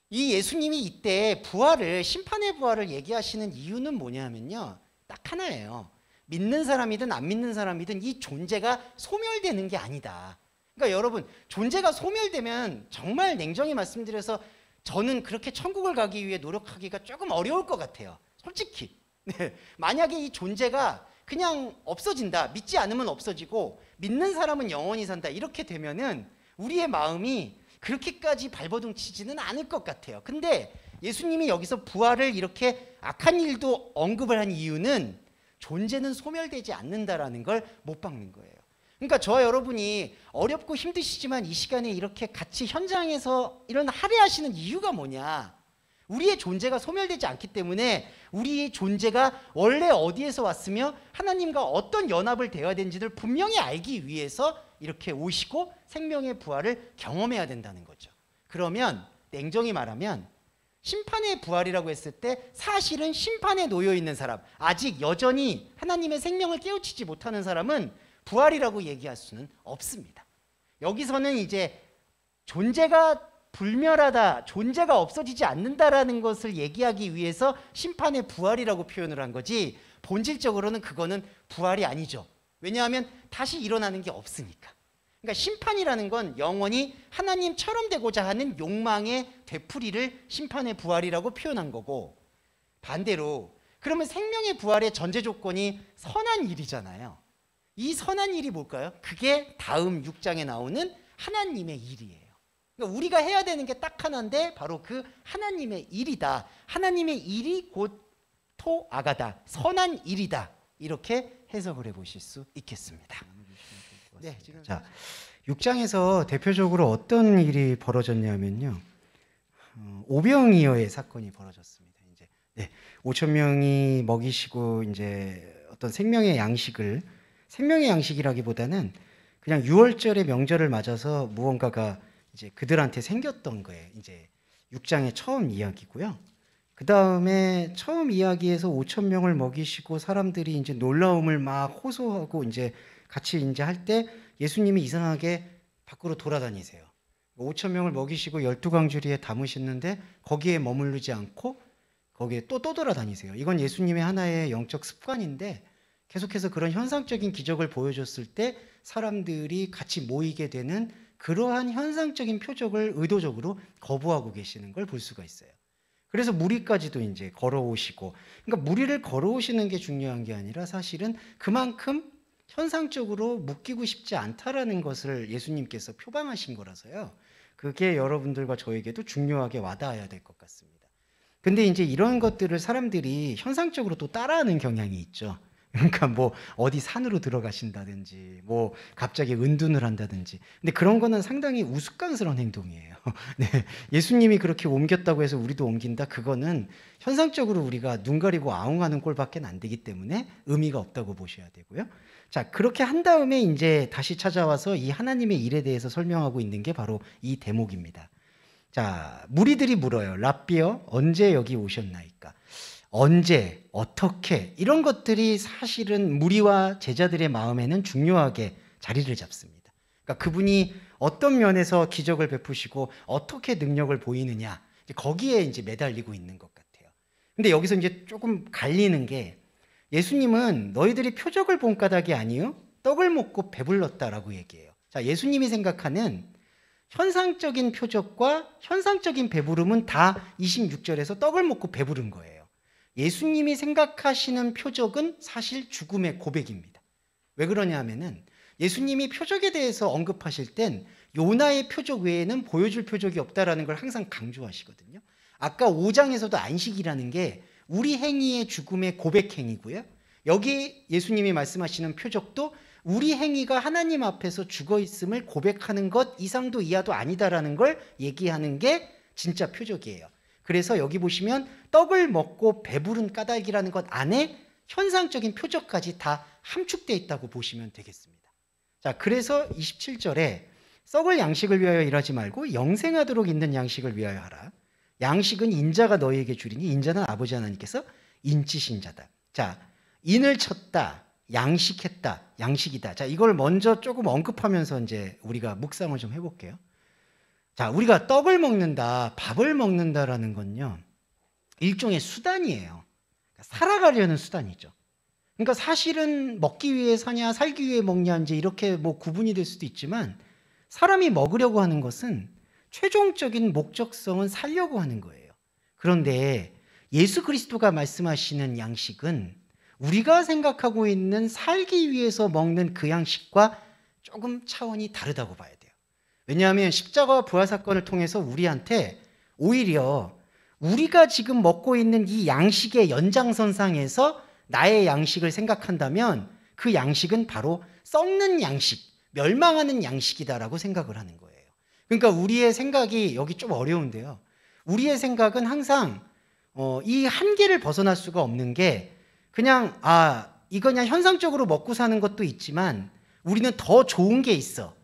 이 예수님이 이때 부활을 심판의 부활을 얘기하시는 이유는 뭐냐면요. 딱 하나예요. 믿는 사람이든 안 믿는 사람이든 이 존재가 소멸되는 게 아니다. 그러니까 여러분 존재가 소멸되면 정말 냉정히 말씀드려서 저는 그렇게 천국을 가기 위해 노력하기가 조금 어려울 것 같아요. 솔직히. 네. 만약에 이 존재가 그냥 없어진다. 믿지 않으면 없어지고 믿는 사람은 영원히 산다. 이렇게 되면은 우리의 마음이 그렇게까지 발버둥 치지는 않을 것 같아요. 근데 예수님이 여기서 부활을 이렇게 악한 일도 언급을 한 이유는 존재는 소멸되지 않는다라는 걸 못 박는 거예요. 그러니까 저와 여러분이 어렵고 힘드시지만 이 시간에 이렇게 같이 현장에서 이런 할애하시는 이유가 뭐냐? 우리의 존재가 소멸되지 않기 때문에 우리의 존재가 원래 어디에서 왔으며 하나님과 어떤 연합을 되어야 되는지를 분명히 알기 위해서 이렇게 오시고 생명의 부활을 경험해야 된다는 거죠. 그러면 냉정히 말하면 심판의 부활이라고 했을 때 사실은 심판에 놓여 있는 사람, 아직 여전히 하나님의 생명을 깨우치지 못하는 사람은 부활이라고 얘기할 수는 없습니다. 여기서는 이제 존재가 불멸하다, 존재가 없어지지 않는다라는 것을 얘기하기 위해서 심판의 부활이라고 표현을 한 거지, 본질적으로는 그거는 부활이 아니죠. 왜냐하면 다시 일어나는 게 없으니까. 그러니까 심판이라는 건 영원히 하나님처럼 되고자 하는 욕망의 되풀이를 심판의 부활이라고 표현한 거고, 반대로 그러면 생명의 부활의 전제 조건이 선한 일이잖아요. 이 선한 일이 뭘까요? 그게 다음 6장에 나오는 하나님의 일이에요. 그러니까 우리가 해야 되는 게 딱 하나인데 바로 그 하나님의 일이다. 하나님의 일이 곧 토아가다, 선한 일이다. 이렇게 해석을 해보실 수 있겠습니다. 네, 지금 자, 6장에서 대표적으로 어떤 일이 벌어졌냐면요, 오병이어의 사건이 벌어졌습니다. 이제 5천 명이 먹이시고 이제 어떤 생명의 양식이라기보다는 그냥 6월절의 명절을 맞아서 무언가가 이제 그들한테 생겼던 거예요. 이제 6장의 처음 이야기고요. 그 다음에 처음 이야기에서 5천 명을 먹이시고 사람들이 이제 놀라움을 막 호소하고 이제 같이 이제 할 때 예수님이 이상하게 밖으로 돌아다니세요. 5천 명을 먹이시고 12광주리에 담으셨는데 거기에 머무르지 않고 거기에 또 돌아다니세요. 이건 예수님의 하나의 영적 습관인데 계속해서 그런 현상적인 기적을 보여줬을 때 사람들이 같이 모이게 되는 그러한 현상적인 표적을 의도적으로 거부하고 계시는 걸 볼 수가 있어요. 그래서 무리까지도 이제 걸어오시고, 그러니까 무리를 걸어오시는 게 중요한 게 아니라 사실은 그만큼 현상적으로 묶이고 싶지 않다라는 것을 예수님께서 표방하신 거라서요. 그게 여러분들과 저에게도 중요하게 와닿아야 될 것 같습니다. 근데 이제 이런 것들을 사람들이 현상적으로 또 따라하는 경향이 있죠. 그러니까 뭐 어디 산으로 들어가신다든지 뭐 갑자기 은둔을 한다든지, 근데 그런 거는 상당히 우스꽝스러운 행동이에요. 네, 예수님이 그렇게 옮겼다고 해서 우리도 옮긴다, 그거는 현상적으로 우리가 눈 가리고 아웅하는 꼴밖에 안 되기 때문에 의미가 없다고 보셔야 되고요. 자, 그렇게 한 다음에 이제 다시 찾아와서 이 하나님의 일에 대해서 설명하고 있는 게 바로 이 대목입니다. 자, 무리들이 물어요. 랍비여, 언제 여기 오셨나이까? 언제, 어떻게, 이런 것들이 사실은 무리와 제자들의 마음에는 중요하게 자리를 잡습니다. 그러니까 그분이 어떤 면에서 기적을 베푸시고 어떻게 능력을 보이느냐, 거기에 이제 매달리고 있는 것 같아요. 근데 여기서 이제 조금 갈리는 게, 예수님은 너희들이 표적을 본 까닭이 아니요 떡을 먹고 배불렀다라고 얘기해요. 자, 예수님이 생각하는 현상적인 표적과 현상적인 배부름은 다 26절에서 떡을 먹고 배부른 거예요. 예수님이 생각하시는 표적은 사실 죽음의 고백입니다. 왜 그러냐 하면은 예수님이 표적에 대해서 언급하실 땐 요나의 표적 외에는 보여줄 표적이 없다라는 걸 항상 강조하시거든요. 아까 5장에서도 안식이라는 게 우리 행위의 죽음의 고백 행위고요. 여기 예수님이 말씀하시는 표적도 우리 행위가 하나님 앞에서 죽어 있음을 고백하는 것 이상도 이하도 아니다라는 걸 얘기하는 게 진짜 표적이에요. 그래서 여기 보시면 떡을 먹고 배부른 까닭이라는 것 안에 현상적인 표적까지 다 함축되어 있다고 보시면 되겠습니다. 자, 그래서 27절에 썩을 양식을 위하여 일하지 말고 영생하도록 있는 양식을 위하여 하라. 양식은 인자가 너희에게 주리니 인자는 아버지 하나님께서 인치신 자다. 자, 인을 쳤다, 양식했다, 양식이다. 자, 이걸 먼저 조금 언급하면서 이제 우리가 묵상을 좀 해볼게요. 자, 우리가 떡을 먹는다, 밥을 먹는다라는 건요, 일종의 수단이에요. 살아가려는 수단이죠. 그러니까 사실은 먹기 위해 사냐, 살기 위해 먹냐, 이제 이렇게 뭐 구분이 될 수도 있지만, 사람이 먹으려고 하는 것은 최종적인 목적성은 살려고 하는 거예요. 그런데 예수 그리스도가 말씀하시는 양식은 우리가 생각하고 있는 살기 위해서 먹는 그 양식과 조금 차원이 다르다고 봐야 돼요. 왜냐하면 십자가와 부활 사건을 통해서 우리한테 오히려 우리가 지금 먹고 있는 이 양식의 연장선상에서 나의 양식을 생각한다면 그 양식은 바로 썩는 양식, 멸망하는 양식이다라고 생각을 하는 거예요. 그러니까 우리의 생각이 여기 좀 어려운데요. 우리의 생각은 항상 이 한계를 벗어날 수가 없는 게, 그냥 이거 그냥 현상적으로 먹고 사는 것도 있지만 우리는 더 좋은 게 있어,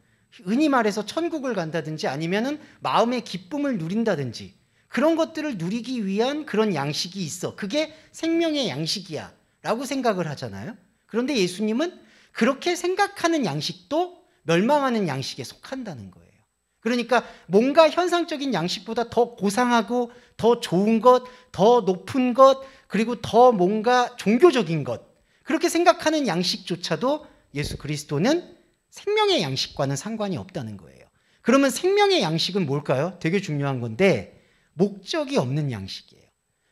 흔히 말해서 천국을 간다든지 아니면은 마음의 기쁨을 누린다든지 그런 것들을 누리기 위한 그런 양식이 있어. 그게 생명의 양식이야 라고 생각을 하잖아요. 그런데 예수님은 그렇게 생각하는 양식도 멸망하는 양식에 속한다는 거예요. 그러니까 뭔가 현상적인 양식보다 더 고상하고 더 좋은 것, 더 높은 것, 그리고 더 뭔가 종교적인 것, 그렇게 생각하는 양식조차도 예수 그리스도는 생명의 양식과는 상관이 없다는 거예요. 그러면 생명의 양식은 뭘까요? 되게 중요한 건데 목적이 없는 양식이에요.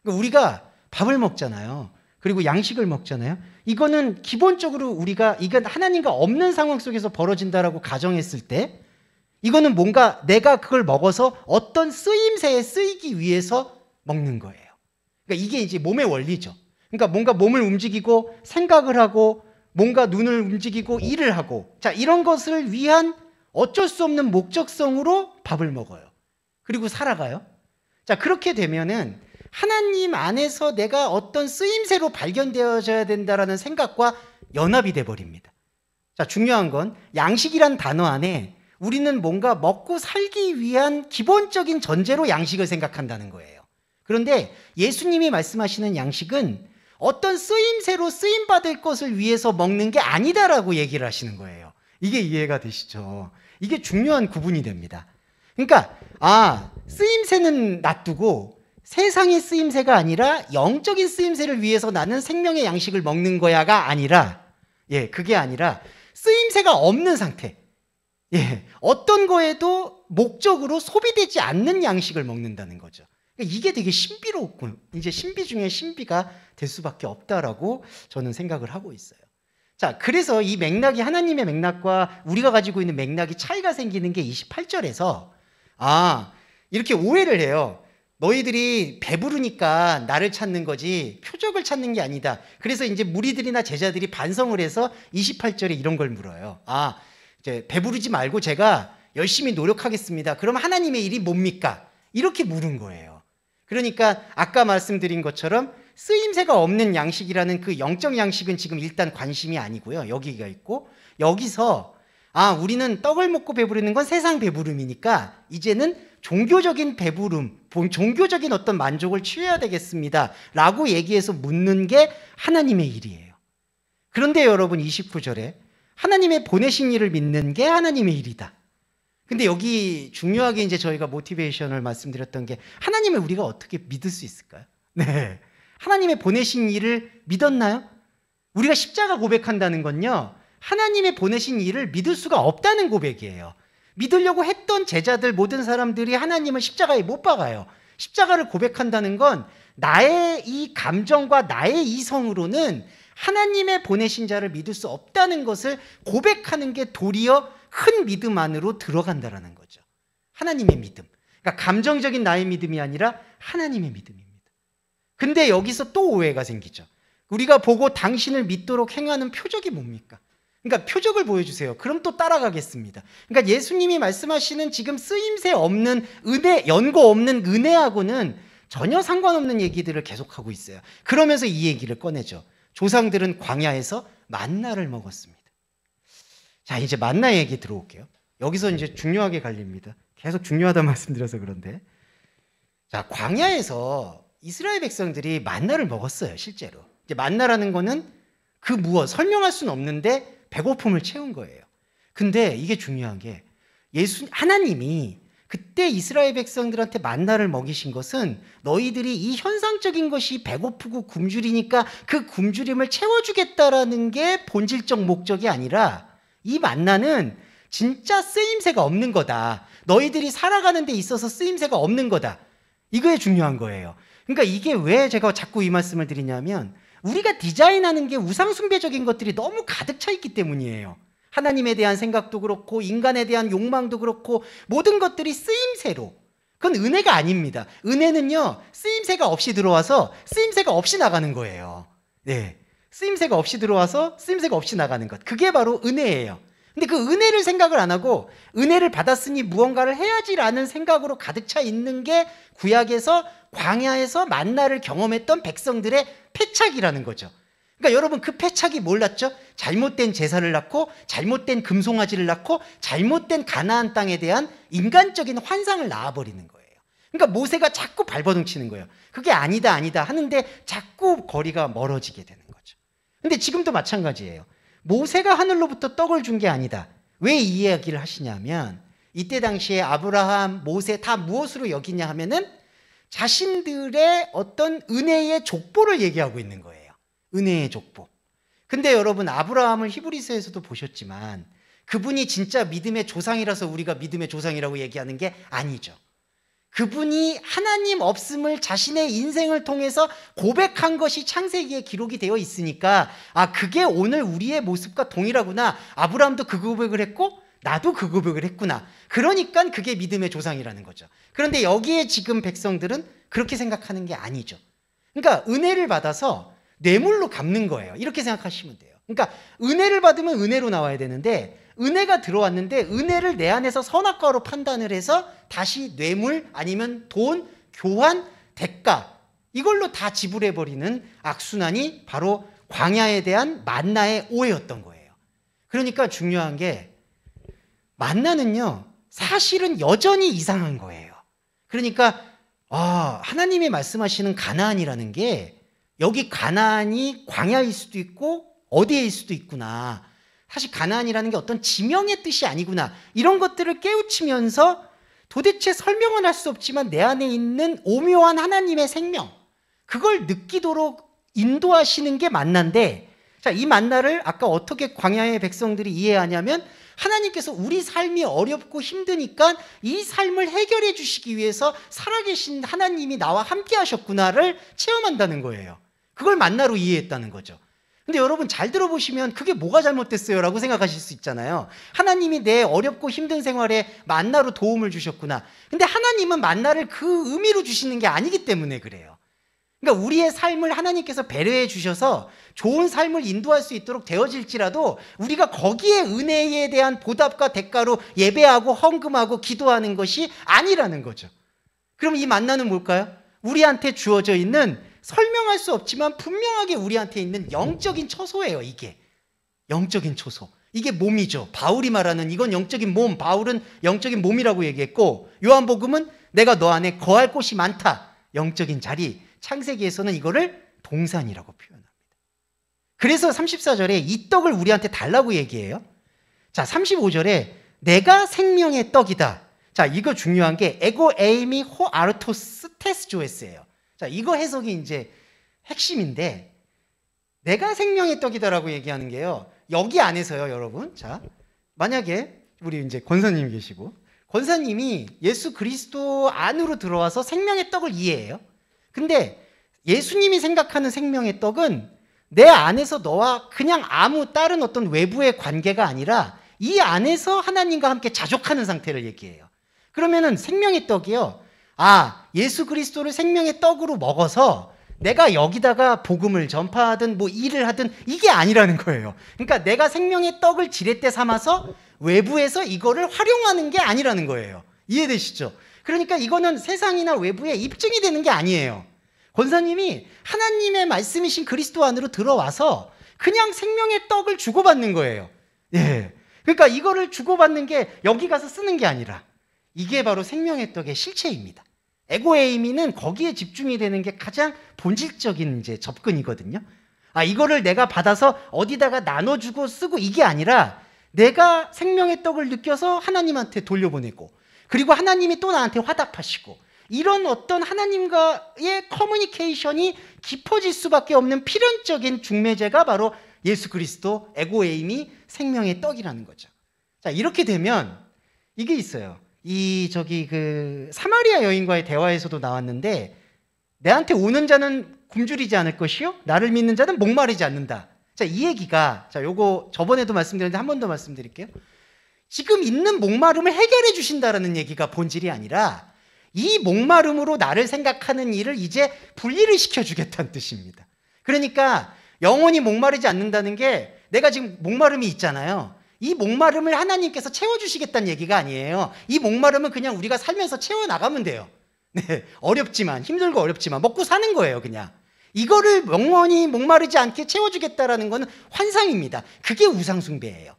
그러니까 우리가 밥을 먹잖아요. 그리고 양식을 먹잖아요. 이거는 기본적으로 우리가 이건 하나님과 없는 상황 속에서 벌어진다라고 가정했을 때 이거는 뭔가 내가 그걸 먹어서 어떤 쓰임새에 쓰이기 위해서 먹는 거예요. 그러니까 이게 이제 몸의 원리죠. 그러니까 뭔가 몸을 움직이고 생각을 하고 뭔가 눈을 움직이고 일을 하고 자 이런 것을 위한 어쩔 수 없는 목적성으로 밥을 먹어요. 그리고 살아가요. 자 그렇게 되면은 하나님 안에서 내가 어떤 쓰임새로 발견되어져야 된다라는 생각과 연합이 돼버립니다. 자 중요한 건 양식이란 단어 안에 우리는 뭔가 먹고 살기 위한 기본적인 전제로 양식을 생각한다는 거예요. 그런데 예수님이 말씀하시는 양식은 어떤 쓰임새로 쓰임받을 것을 위해서 먹는 게 아니다라고 얘기를 하시는 거예요. 이게 이해가 되시죠? 이게 중요한 구분이 됩니다. 그러니까 쓰임새는 놔두고 세상의 쓰임새가 아니라 영적인 쓰임새를 위해서 나는 생명의 양식을 먹는 거야가 아니라 그게 아니라 쓰임새가 없는 상태 어떤 거에도 목적으로 소비되지 않는 양식을 먹는다는 거죠. 이게 되게 신비롭고 이제 신비 중에 신비가 될 수밖에 없다라고 저는 생각을 하고 있어요. 자, 그래서 이 맥락이 하나님의 맥락과 우리가 가지고 있는 맥락이 차이가 생기는 게 28절에서 이렇게 오해를 해요. 너희들이 배부르니까 나를 찾는 거지 표적을 찾는 게 아니다. 그래서 이제 무리들이나 제자들이 반성을 해서 28절에 이런 걸 물어요. 이제 배부르지 말고 제가 열심히 노력하겠습니다. 그럼 하나님의 일이 뭡니까? 이렇게 물은 거예요. 그러니까 아까 말씀드린 것처럼 쓰임새가 없는 양식이라는 그 영적 양식은 지금 일단 관심이 아니고요. 여기가 있고 여기서 우리는 떡을 먹고 배부르는 건 세상 배부름이니까 이제는 종교적인 배부름, 종교적인 어떤 만족을 취해야 되겠습니다. 라고 얘기해서 묻는 게 하나님의 일이에요. 그런데 여러분 29절에 하나님의 보내신 일을 믿는 게 하나님의 일이다. 근데 여기 중요하게 이제 저희가 모티베이션을 말씀드렸던 게 하나님을 우리가 어떻게 믿을 수 있을까요? 네. 하나님의 보내신 일을 믿었나요? 우리가 십자가 고백한다는 건요. 하나님의 보내신 일을 믿을 수가 없다는 고백이에요. 믿으려고 했던 제자들 모든 사람들이 하나님을 십자가에 못 박아요. 십자가를 고백한다는 건 나의 이 감정과 나의 이성으로는 하나님의 보내신 자를 믿을 수 없다는 것을 고백하는 게 도리어 큰 믿음 안으로 들어간다라는 거죠. 하나님의 믿음. 그러니까 감정적인 나의 믿음이 아니라 하나님의 믿음입니다. 근데 여기서 또 오해가 생기죠. 우리가 보고 당신을 믿도록 행하는 표적이 뭡니까? 그러니까 표적을 보여주세요. 그럼 또 따라가겠습니다. 그러니까 예수님이 말씀하시는 지금 쓰임새 없는 은혜, 연고 없는 은혜하고는 전혀 상관없는 얘기들을 계속하고 있어요. 그러면서 이 얘기를 꺼내죠. 조상들은 광야에서 만나를 먹었습니다. 자, 이제 만나 얘기 들어올게요. 여기서 이제 중요하게 갈립니다. 계속 중요하다 말씀드려서 그런데. 자, 광야에서 이스라엘 백성들이 만나를 먹었어요, 실제로. 이제 만나라는 거는 그 무엇, 설명할 수는 없는데 배고픔을 채운 거예요. 근데 이게 중요한 게 하나님이 그때 이스라엘 백성들한테 만나를 먹이신 것은 너희들이 이 현상적인 것이 배고프고 굶주리니까 그 굶주림을 채워주겠다라는 게 본질적 목적이 아니라 이 만나는 진짜 쓰임새가 없는 거다. 너희들이 살아가는 데 있어서 쓰임새가 없는 거다. 이거에 중요한 거예요. 그러니까 이게 왜 제가 자꾸 이 말씀을 드리냐면 우리가 디자인하는 게 우상숭배적인 것들이 너무 가득 차 있기 때문이에요. 하나님에 대한 생각도 그렇고 인간에 대한 욕망도 그렇고 모든 것들이 쓰임새로. 그건 은혜가 아닙니다. 은혜는요. 쓰임새가 없이 들어와서 쓰임새가 없이 나가는 거예요. 네, 쓰임새가 없이 들어와서 쓰임새가 없이 나가는 것. 그게 바로 은혜예요. 근데 그 은혜를 생각을 안 하고 은혜를 받았으니 무언가를 해야지라는 생각으로 가득 차 있는 게 구약에서 광야에서 만나를 경험했던 백성들의 패착이라는 거죠. 그러니까 여러분 그 패착이 뭘 낳죠? 잘못된 제사를 낳고 잘못된 금송아지를 낳고 잘못된 가나안 땅에 대한 인간적인 환상을 낳아버리는 거예요. 그러니까 모세가 자꾸 발버둥치는 거예요. 그게 아니다 아니다 하는데 자꾸 거리가 멀어지게 되는 거죠. 근데 지금도 마찬가지예요. 모세가 하늘로부터 떡을 준 게 아니다. 왜 이 이야기를 하시냐면 이때 당시에 아브라함, 모세 다 무엇으로 여기냐 하면은 자신들의 어떤 은혜의 족보를 얘기하고 있는 거예요. 은혜의 족보. 근데 여러분 아브라함을 히브리서에서도 보셨지만 그분이 진짜 믿음의 조상이라서 우리가 믿음의 조상이라고 얘기하는 게 아니죠. 그분이 하나님 없음을 자신의 인생을 통해서 고백한 것이 창세기에 기록이 되어 있으니까 아 그게 오늘 우리의 모습과 동일하구나. 아브라함도 그 고백을 했고 나도 그 고백을 했구나. 그러니까 그게 믿음의 조상이라는 거죠. 그런데 여기에 지금 백성들은 그렇게 생각하는 게 아니죠. 그러니까 은혜를 받아서 뇌물로 갚는 거예요. 이렇게 생각하시면 돼요. 그러니까 은혜를 받으면 은혜로 나와야 되는데 은혜가 들어왔는데 은혜를 내 안에서 선악과로 판단을 해서 다시 뇌물 아니면 돈, 교환, 대가 이걸로 다 지불해버리는 악순환이 바로 광야에 대한 만나의 오해였던 거예요. 그러니까 중요한 게 만나는요 사실은 여전히 이상한 거예요. 그러니까 하나님이 말씀하시는 가나안이라는 게 여기 가나안이 광야일 수도 있고 어디에일 수도 있구나. 사실 가나안이라는 게 어떤 지명의 뜻이 아니구나. 이런 것들을 깨우치면서 도대체 설명은 할 수 없지만 내 안에 있는 오묘한 하나님의 생명 그걸 느끼도록 인도하시는 게 만나인데 자, 이 만나를 아까 어떻게 광야의 백성들이 이해하냐면 하나님께서 우리 삶이 어렵고 힘드니까 이 삶을 해결해 주시기 위해서 살아계신 하나님이 나와 함께 하셨구나를 체험한다는 거예요. 그걸 만나로 이해했다는 거죠. 근데 여러분 잘 들어보시면 그게 뭐가 잘못됐어요? 라고 생각하실 수 있잖아요. 하나님이 내 어렵고 힘든 생활에 만나로 도움을 주셨구나. 근데 하나님은 만나를 그 의미로 주시는 게 아니기 때문에 그래요. 그러니까 우리의 삶을 하나님께서 배려해 주셔서 좋은 삶을 인도할 수 있도록 되어질지라도 우리가 거기에 은혜에 대한 보답과 대가로 예배하고 헌금하고 기도하는 것이 아니라는 거죠. 그럼 이 만나는 뭘까요? 우리한테 주어져 있는 설명할 수 없지만 분명하게 우리한테 있는 영적인 처소예요. 이게 영적인 처소. 이게 몸이죠. 바울이 말하는 이건 영적인 몸, 바울은 영적인 몸이라고 얘기했고 요한복음은 내가 너 안에 거할 곳이 많다. 영적인 자리. 창세기에서는 이거를 동산이라고 표현합니다. 그래서 34절에 이 떡을 우리한테 달라고 얘기해요. 자, 35절에 내가 생명의 떡이다. 자, 이거 중요한 게 에고 에이미 호 아르토스 테스조에스예요. 자, 이거 해석이 이제 핵심인데 내가 생명의 떡이다라고 얘기하는 게요. 여기 안에서요, 여러분. 자, 만약에 우리 이제 권사님이 계시고 권사님이 예수 그리스도 안으로 들어와서 생명의 떡을 이해해요. 근데 예수님이 생각하는 생명의 떡은 내 안에서 너와 그냥 아무 다른 어떤 외부의 관계가 아니라 이 안에서 하나님과 함께 자족하는 상태를 얘기해요. 그러면은 생명의 떡이요. 예수 그리스도를 생명의 떡으로 먹어서 내가 여기다가 복음을 전파하든 뭐 일을 하든 이게 아니라는 거예요. 그러니까 내가 생명의 떡을 지렛대 삼아서 외부에서 이거를 활용하는 게 아니라는 거예요. 이해되시죠? 그러니까 이거는 세상이나 외부에 입증이 되는 게 아니에요. 권사님이 하나님의 말씀이신 그리스도 안으로 들어와서 그냥 생명의 떡을 주고받는 거예요. 예. 그러니까 이거를 주고받는 게 여기 가서 쓰는 게 아니라 이게 바로 생명의 떡의 실체입니다. 에고에이미는 거기에 집중이 되는 게 가장 본질적인 이제 접근이거든요. 이거를 내가 받아서 어디다가 나눠주고 쓰고 이게 아니라 내가 생명의 떡을 느껴서 하나님한테 돌려보내고 그리고 하나님이 또 나한테 화답하시고 이런 어떤 하나님과의 커뮤니케이션이 깊어질 수밖에 없는 필연적인 중매제가 바로 예수 그리스도 에고에이미 생명의 떡이라는 거죠. 자, 이렇게 되면 이게 있어요. 사마리아 여인과의 대화에서도 나왔는데 내한테 오는 자는 굶주리지 않을 것이요 나를 믿는 자는 목마르지 않는다. 자, 이 얘기가 요거 저번에도 말씀드렸는데 한 번 더 말씀드릴게요. 지금 있는 목마름을 해결해 주신다라는 얘기가 본질이 아니라 이 목마름으로 나를 생각하는 일을 이제 분리를 시켜주겠다는 뜻입니다. 그러니까 영원히 목마르지 않는다는 게 내가 지금 목마름이 있잖아요. 이 목마름을 하나님께서 채워주시겠다는 얘기가 아니에요. 이 목마름은 그냥 우리가 살면서 채워나가면 돼요. 네, 어렵지만 힘들고 어렵지만 먹고 사는 거예요. 그냥 이거를 영원히 목마르지 않게 채워주겠다라는 것은 환상입니다. 그게 우상숭배예요.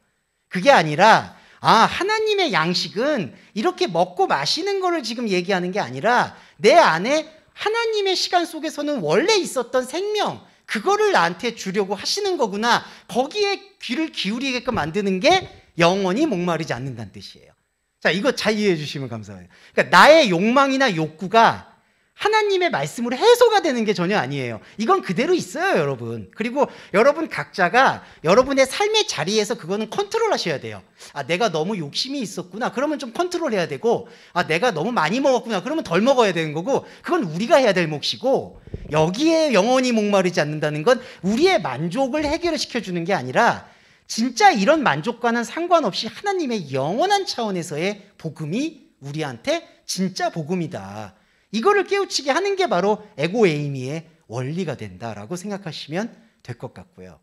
그게 아니라 하나님의 양식은 이렇게 먹고 마시는 거를 지금 얘기하는 게 아니라 내 안에 하나님의 시간 속에서는 원래 있었던 생명, 그거를 나한테 주려고 하시는 거구나. 거기에 귀를 기울이게끔 만드는 게 영원히 목마르지 않는다는 뜻이에요. 자, 이거 잘 이해해 주시면 감사해요. 그러니까 나의 욕망이나 욕구가 하나님의 말씀으로 해소가 되는 게 전혀 아니에요. 이건 그대로 있어요, 여러분. 그리고 여러분 각자가 여러분의 삶의 자리에서 그거는 컨트롤 하셔야 돼요. 내가 너무 욕심이 있었구나. 그러면 좀 컨트롤 해야 되고, 내가 너무 많이 먹었구나. 그러면 덜 먹어야 되는 거고, 그건 우리가 해야 될 몫이고, 여기에 영원히 목마르지 않는다는 건 우리의 만족을 해결시켜주는 게 아니라 진짜 이런 만족과는 상관없이 하나님의 영원한 차원에서의 복음이 우리한테 진짜 복음이다. 이거를 깨우치게 하는 게 바로 에고에이미의 원리가 된다라고 생각하시면 될 것 같고요.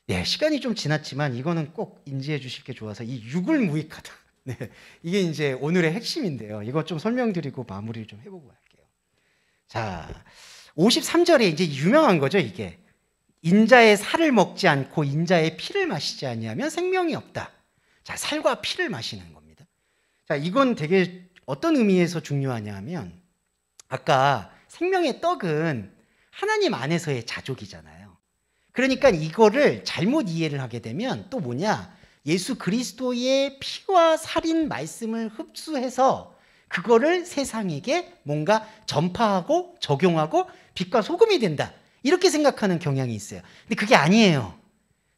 네, 시간이 좀 지났지만 이거는 꼭 인지해 주실 게 좋아서 이 육을 무익하다. 네, 이게 이제 오늘의 핵심인데요. 이거 좀 설명드리고 마무리를 좀 해보고 갈게요. 자, 53절에 이제 유명한 거죠, 이게. 인자의 살을 먹지 않고 인자의 피를 마시지 아니하면 생명이 없다. 자, 살과 피를 마시는 겁니다. 자, 이건 되게 어떤 의미에서 중요하냐 하면 아까 생명의 떡은 하나님 안에서의 자족이잖아요. 그러니까 이거를 잘못 이해를 하게 되면 또 뭐냐? 예수 그리스도의 피와 살인 말씀을 흡수해서 그거를 세상에게 뭔가 전파하고 적용하고 빛과 소금이 된다. 이렇게 생각하는 경향이 있어요. 근데 그게 아니에요.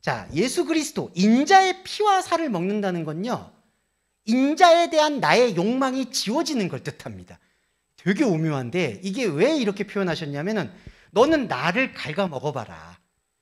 자, 예수 그리스도 인자의 피와 살을 먹는다는 건요, 인자에 대한 나의 욕망이 지워지는 걸 뜻합니다. 되게 오묘한데 이게 왜 이렇게 표현하셨냐면은 너는 나를 갉아 먹어봐라.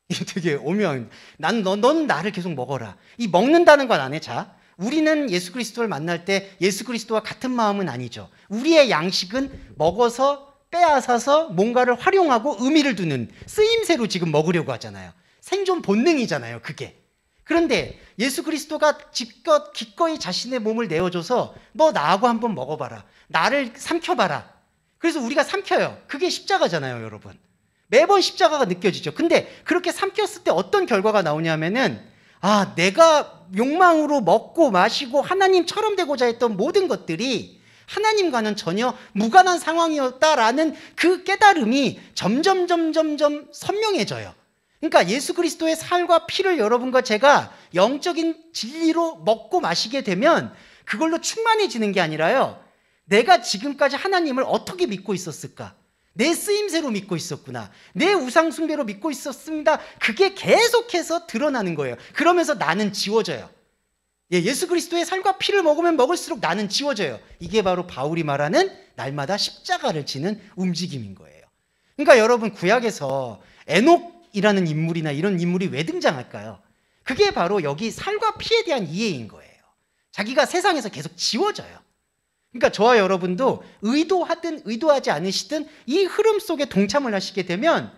이게 되게 오묘한. 넌 나를 계속 먹어라. 이 먹는다는 건 안 해. 자, 우리는 예수 그리스도를 만날 때 예수 그리스도와 같은 마음은 아니죠. 우리의 양식은 먹어서 빼앗아서 뭔가를 활용하고 의미를 두는 쓰임새로 지금 먹으려고 하잖아요. 생존 본능이잖아요, 그게. 그런데 예수 그리스도가 기꺼이 자신의 몸을 내어줘서 너 나하고 한번 먹어봐라. 나를 삼켜봐라. 그래서 우리가 삼켜요. 그게 십자가잖아요, 여러분. 매번 십자가가 느껴지죠. 근데 그렇게 삼켰을 때 어떤 결과가 나오냐면은 내가 욕망으로 먹고 마시고 하나님처럼 되고자 했던 모든 것들이 하나님과는 전혀 무관한 상황이었다라는 그 깨달음이 점점 선명해져요. 그러니까 예수 그리스도의 살과 피를 여러분과 제가 영적인 진리로 먹고 마시게 되면 그걸로 충만해지는 게 아니라요, 내가 지금까지 하나님을 어떻게 믿고 있었을까? 내 쓰임새로 믿고 있었구나. 내 우상숭배로 믿고 있었습니다. 그게 계속해서 드러나는 거예요. 그러면서 나는 지워져요. 예수 그리스도의 살과 피를 먹으면 먹을수록 나는 지워져요. 이게 바로 바울이 말하는 날마다 십자가를 지는 움직임인 거예요. 그러니까 여러분, 구약에서 에녹이라는 인물이나 이런 인물이 왜 등장할까요? 그게 바로 여기 살과 피에 대한 이해인 거예요. 자기가 세상에서 계속 지워져요. 그러니까 저와 여러분도 의도하든 의도하지 않으시든 이 흐름 속에 동참을 하시게 되면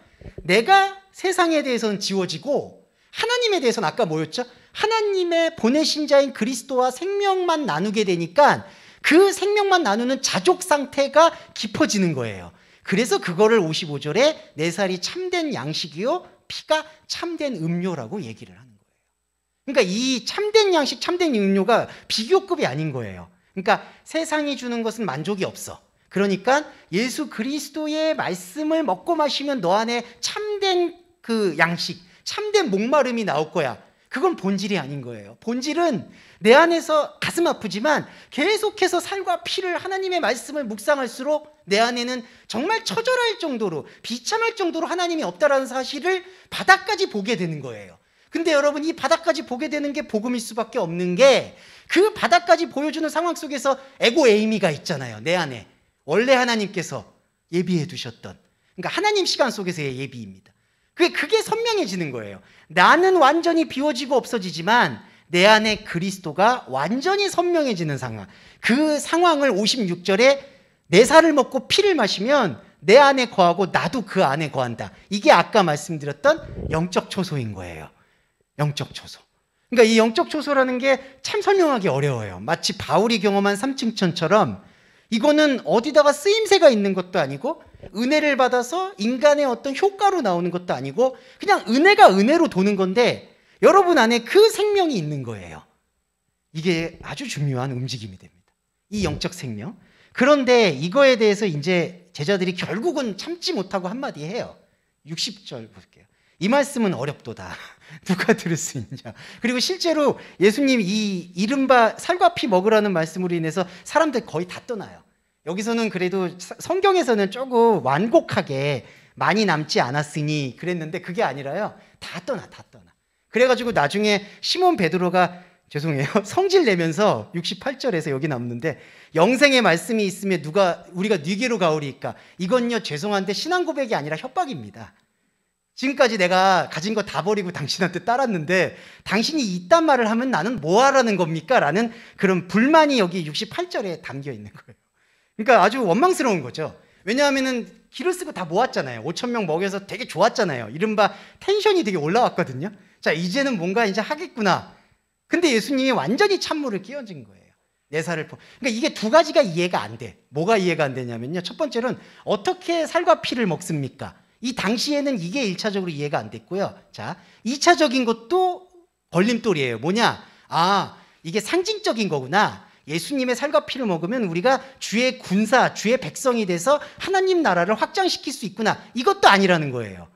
내가 세상에 대해서는 지워지고 하나님에 대해서는 아까 뭐였죠? 하나님의 보내신 자인 그리스도와 생명만 나누게 되니까 그 생명만 나누는 자족 상태가 깊어지는 거예요. 그래서 그거를 55절에 내 살이 참된 양식이요 피가 참된 음료라고 얘기를 하는 거예요. 그러니까 이 참된 양식, 참된 음료가 비교급이 아닌 거예요. 그러니까 세상이 주는 것은 만족이 없어. 그러니까 예수 그리스도의 말씀을 먹고 마시면 너 안에 참된 그 양식, 참된 목마름이 나올 거야. 그건 본질이 아닌 거예요. 본질은 내 안에서 가슴 아프지만 계속해서 살과 피를 하나님의 말씀을 묵상할수록 내 안에는 정말 처절할 정도로, 비참할 정도로 하나님이 없다라는 사실을 바닥까지 보게 되는 거예요. 근데 여러분, 이 바닥까지 보게 되는 게 복음일 수밖에 없는 게 그 바닥까지 보여주는 상황 속에서 에고에이미가 있잖아요. 내 안에 원래 하나님께서 예비해 두셨던, 그러니까 하나님 시간 속에서의 예비입니다. 그게 선명해지는 거예요. 나는 완전히 비워지고 없어지지만 내 안에 그리스도가 완전히 선명해지는 상황. 그 상황을 56절에 내 살을 먹고 피를 마시면 내 안에 거하고 나도 그 안에 거한다. 이게 아까 말씀드렸던 영적 초소인 거예요. 영적 초소. 그러니까 이 영적 초소라는 게 참 설명하기 어려워요. 마치 바울이 경험한 삼층천처럼 이거는 어디다가 쓰임새가 있는 것도 아니고 은혜를 받아서 인간의 어떤 효과로 나오는 것도 아니고 그냥 은혜가 은혜로 도는 건데 여러분 안에 그 생명이 있는 거예요. 이게 아주 중요한 움직임이 됩니다. 이 영적 생명. 그런데 이거에 대해서 이제 제자들이 결국은 참지 못하고 한마디 해요. 60절 볼게요. 이 말씀은 어렵도다. 누가 들을 수 있냐. 그리고 실제로 예수님 이 이른바 살과 피 먹으라는 말씀으로 인해서 사람들 거의 다 떠나요. 여기서는 그래도 성경에서는 조금 완곡하게 많이 남지 않았으니 그랬는데 그게 아니라요. 다 떠나. 그래가지고 나중에 시몬 베드로가 죄송해요. 성질 내면서 68절에서 여기 남는데 영생의 말씀이 있으면 우리가 네게로 가오리이까. 이건요 죄송한데 신앙 고백이 아니라 협박입니다. 지금까지 내가 가진 거 다 버리고 당신한테 따랐는데 당신이 이딴 말을 하면 나는 뭐 하라는 겁니까? 라는 그런 불만이 여기 68절에 담겨 있는 거예요. 그러니까 아주 원망스러운 거죠. 왜냐하면은 기를 쓰고 다 모았잖아요. 5,000명 먹여서 되게 좋았잖아요. 이른바 텐션이 되게 올라왔거든요. 자, 이제는 뭔가 이제 하겠구나. 근데 예수님이 완전히 찬물을 끼얹은 거예요. 내 살을 그러니까 이게 두 가지가 이해가 안 돼. 뭐가 이해가 안 되냐면요. 첫 번째는 어떻게 살과 피를 먹습니까? 이 당시에는 이게 1차적으로 이해가 안 됐고요. 자, 2차적인 것도 걸림돌이에요. 뭐냐? 아, 이게 상징적인 거구나. 예수님의 살과 피를 먹으면 우리가 주의 군사, 주의 백성이 돼서 하나님 나라를 확장시킬 수 있구나. 이것도 아니라는 거예요.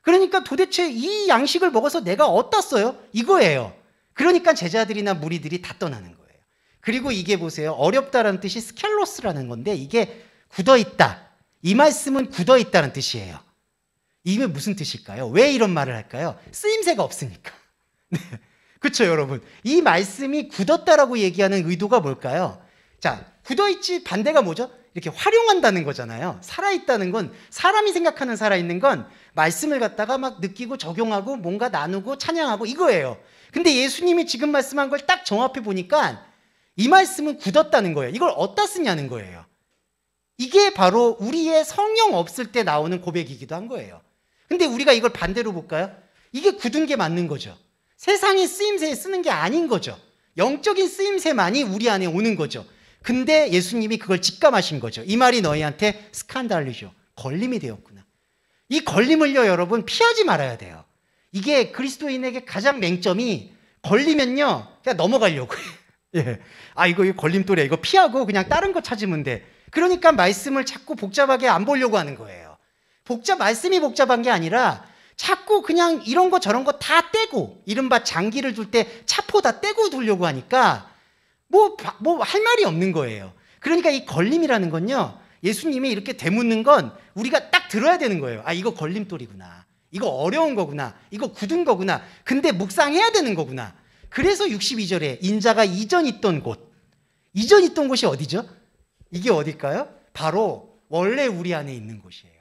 그러니까 도대체 이 양식을 먹어서 내가 어떻어요? 이거예요. 그러니까 제자들이나 무리들이 다 떠나는 거예요. 그리고 이게 보세요. 어렵다라는 뜻이 스켈로스라는 건데 이게 굳어있다. 이 말씀은 굳어있다는 뜻이에요. 이게 무슨 뜻일까요? 왜 이런 말을 할까요? 쓰임새가 없으니까. 네. 그렇죠, 여러분. 이 말씀이 굳었다라고 얘기하는 의도가 뭘까요? 자, 굳어있지 반대가 뭐죠? 이렇게 활용한다는 거잖아요. 살아있다는 건 사람이 생각하는 살아있는 건 말씀을 갖다가 막 느끼고 적용하고 뭔가 나누고 찬양하고 이거예요. 근데 예수님이 지금 말씀한 걸 딱 정합해 보니까 이 말씀은 굳었다는 거예요. 이걸 어디다 쓰냐는 거예요. 이게 바로 우리의 성령 없을 때 나오는 고백이기도 한 거예요. 근데 우리가 이걸 반대로 볼까요? 이게 굳은 게 맞는 거죠. 세상의 쓰임새에 쓰는 게 아닌 거죠. 영적인 쓰임새만이 우리 안에 오는 거죠. 근데 예수님이 그걸 직감하신 거죠. 이 말이 너희한테 스칸달리죠. 걸림이 되었구나. 이 걸림을요, 여러분, 피하지 말아야 돼요. 이게 그리스도인에게 가장 맹점이 걸리면요, 그냥 넘어가려고 해요. 예. 아, 이거 걸림돌이야. 이거 피하고 그냥 다른 거 찾으면 돼. 그러니까 말씀을 자꾸 복잡하게 안 보려고 하는 거예요. 말씀이 복잡한 게 아니라 자꾸 그냥 이런 거 저런 거 다 떼고 이른바 장기를 둘 때 차포 다 떼고 두려고 하니까 뭐 할 말이 없는 거예요. 그러니까 이 걸림이라는 건요, 예수님이 이렇게 되묻는 건 우리가 딱 들어야 되는 거예요. 아, 이거 걸림돌이구나. 이거 어려운 거구나. 이거 굳은 거구나. 근데 묵상해야 되는 거구나. 그래서 62절에 인자가 이전 있던 곳이 어디죠? 이게 어딜까요? 바로 원래 우리 안에 있는 곳이에요.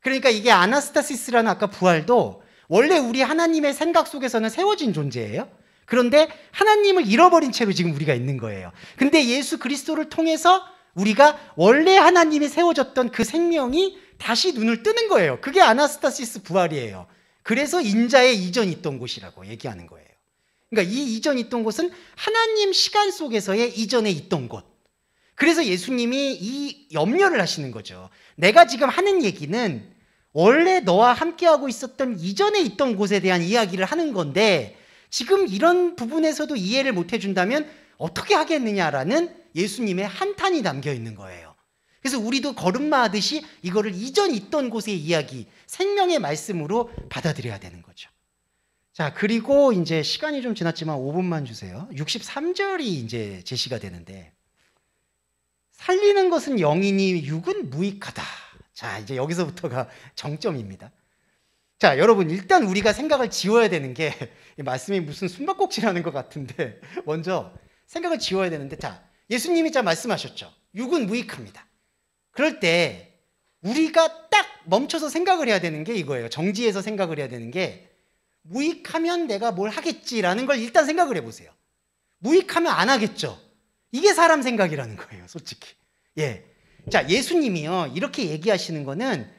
그러니까 이게 아나스타시스라는 아까 부활도 원래 우리 하나님의 생각 속에서는 세워진 존재예요. 그런데 하나님을 잃어버린 채로 지금 우리가 있는 거예요. 근데 예수 그리스도를 통해서 우리가 원래 하나님이 세워졌던 그 생명이 다시 눈을 뜨는 거예요. 그게 아나스타시스 부활이에요. 그래서 인자의 이전 있던 곳이라고 얘기하는 거예요. 그러니까 이 이전 있던 곳은 하나님 시간 속에서의 이전에 있던 곳. 그래서 예수님이 이 염려를 하시는 거죠. 내가 지금 하는 얘기는 원래 너와 함께하고 있었던 이전에 있던 곳에 대한 이야기를 하는 건데 지금 이런 부분에서도 이해를 못 해준다면 어떻게 하겠느냐라는 예수님의 한탄이 담겨 있는 거예요. 그래서 우리도 걸음마 하듯이 이거를 이전 있던 곳의 이야기, 생명의 말씀으로 받아들여야 되는 거죠. 자, 그리고 이제 시간이 좀 지났지만 5분만 주세요. 63절이 이제 제시가 되는데 살리는 것은 영이니 육은 무익하다. 자, 이제 여기서부터가 정점입니다. 자, 여러분, 일단 우리가 생각을 지워야 되는 게 말씀이 무슨 숨바꼭질하는 것 같은데 먼저 생각을 지워야 되는데, 자, 예수님이 말씀하셨죠. 육은 무익합니다. 그럴 때 우리가 딱 멈춰서 생각을 해야 되는 게 이거예요. 정지해서 생각을 해야 되는 게 무익하면 내가 뭘 하겠지라는 걸 일단 생각을 해보세요. 무익하면 안 하겠죠. 이게 사람 생각이라는 거예요, 솔직히. 예. 자, 예수님이요, 이렇게 얘기하시는 거는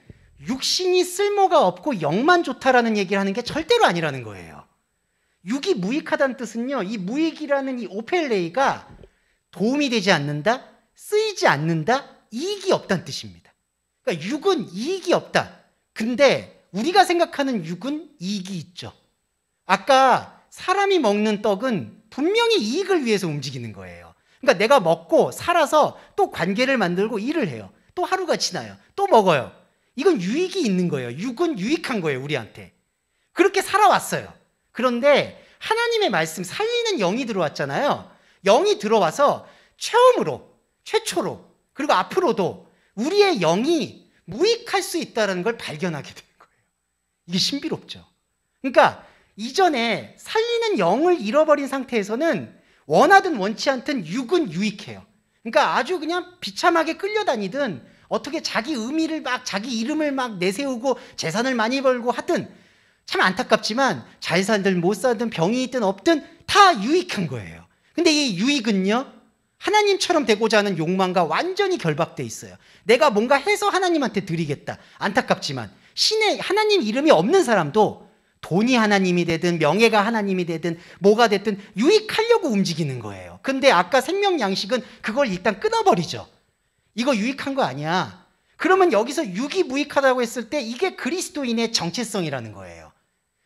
육신이 쓸모가 없고 영만 좋다라는 얘기를 하는 게 절대로 아니라는 거예요. 육이 무익하다는 뜻은요, 이 무익이라는 이 오펠레이가 도움이 되지 않는다, 쓰이지 않는다, 이익이 없다는 뜻입니다. 그러니까 육은 이익이 없다. 근데 우리가 생각하는 육은 이익이 있죠. 아까 사람이 먹는 떡은 분명히 이익을 위해서 움직이는 거예요. 그러니까 내가 먹고 살아서 또 관계를 만들고 일을 해요. 또 하루가 지나요. 또 먹어요. 이건 유익이 있는 거예요. 육은 유익한 거예요, 우리한테. 그렇게 살아왔어요. 그런데 하나님의 말씀, 살리는 영이 들어왔잖아요. 영이 들어와서 처음으로, 최초로, 그리고 앞으로도 우리의 영이 무익할 수 있다는 걸 발견하게 되는 거예요. 이게 신비롭죠. 그러니까 이전에 살리는 영을 잃어버린 상태에서는 원하든 원치 않든 육은 유익해요. 그러니까 아주 그냥 비참하게 끌려다니든 어떻게 자기 의미를 막, 자기 이름을 막 내세우고 재산을 많이 벌고 하든 참 안타깝지만 잘 살든 못 살든 병이 있든 없든 다 유익한 거예요. 근데 이 유익은요, 하나님처럼 되고자 하는 욕망과 완전히 결박돼 있어요. 내가 뭔가 해서 하나님한테 드리겠다. 안타깝지만 신의 하나님 이름이 없는 사람도 돈이 하나님이 되든 명예가 하나님이 되든 뭐가 됐든 유익하려고 움직이는 거예요. 근데 아까 생명 양식은 그걸 일단 끊어버리죠. 이거 유익한 거 아니야. 그러면 여기서 육이 무익하다고 했을 때 이게 그리스도인의 정체성이라는 거예요.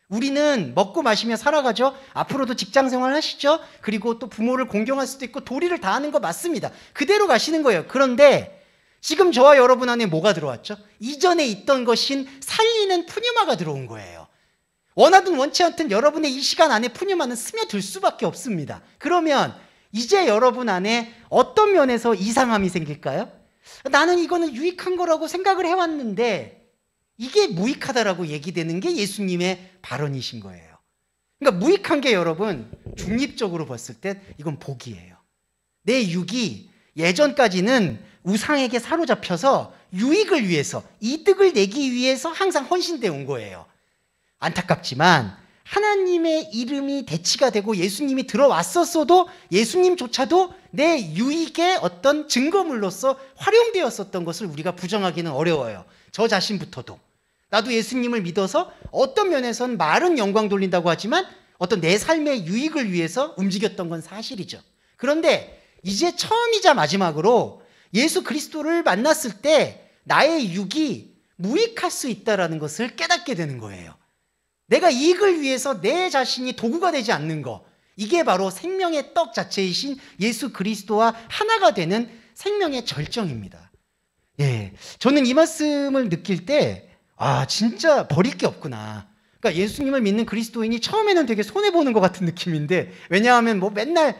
우리는 먹고 마시며 살아가죠. 앞으로도 직장생활 하시죠. 그리고 또 부모를 공경할 수도 있고 도리를 다하는 거 맞습니다. 그대로 가시는 거예요. 그런데 지금 저와 여러분 안에 뭐가 들어왔죠? 이전에 있던 것인 살리는 푸뉴마가 들어온 거예요. 원하든 원치 않든 여러분의 이 시간 안에 푸뉴마는 스며들 수밖에 없습니다. 그러면 이제 여러분 안에 어떤 면에서 이상함이 생길까요? 나는 이거는 유익한 거라고 생각을 해왔는데 이게 무익하다라고 얘기되는 게 예수님의 발언이신 거예요. 그러니까 무익한 게 여러분 중립적으로 봤을 때 이건 복이에요. 내 육이 예전까지는 우상에게 사로잡혀서 유익을 위해서, 이득을 내기 위해서 항상 헌신되어 온 거예요. 안타깝지만 하나님의 이름이 대치가 되고 예수님이 들어왔었어도 예수님조차도 내 유익의 어떤 증거물로서 활용되었었던 것을 우리가 부정하기는 어려워요. 저 자신부터도. 나도 예수님을 믿어서 어떤 면에선 말은 영광 돌린다고 하지만 어떤 내 삶의 유익을 위해서 움직였던 건 사실이죠. 그런데 이제 처음이자 마지막으로 예수 그리스도를 만났을 때 나의 육이 무익할 수 있다는 것을 깨닫게 되는 거예요. 내가 이익을 위해서 내 자신이 도구가 되지 않는 거, 이게 바로 생명의 떡 자체이신 예수 그리스도와 하나가 되는 생명의 절정입니다. 예, 저는 이 말씀을 느낄 때 진짜 버릴 게 없구나. 그러니까 예수님을 믿는 그리스도인이 처음에는 되게 손해보는 것 같은 느낌인데, 왜냐하면 뭐 맨날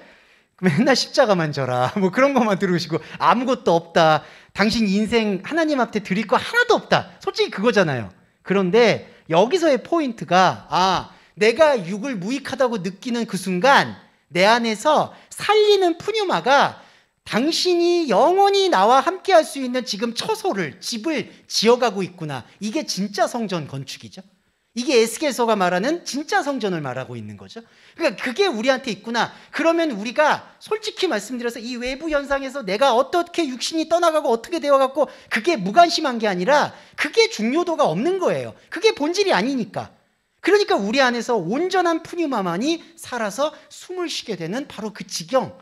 십자가만 져라 뭐 그런 것만 들으시고 아무것도 없다, 당신 인생 하나님 앞에 드릴 거 하나도 없다, 솔직히 그거잖아요. 그런데 여기서의 포인트가 내가 육을 무익하다고 느끼는 그 순간 내 안에서 살리는 푸뉴마가 당신이 영원히 나와 함께 할 수 있는 지금 처소를, 집을 지어가고 있구나. 이게 진짜 성전 건축이죠. 이게 에스겔서가 말하는 진짜 성전을 말하고 있는 거죠. 그러니까 그게 우리한테 있구나. 그러면 우리가 솔직히 말씀드려서 이 외부 현상에서 내가 어떻게 육신이 떠나가고 어떻게 되어갖고 그게 무관심한 게 아니라 그게 중요도가 없는 거예요. 그게 본질이 아니니까. 그러니까 우리 안에서 온전한 푸뉴마만이 살아서 숨을 쉬게 되는 바로 그 지경,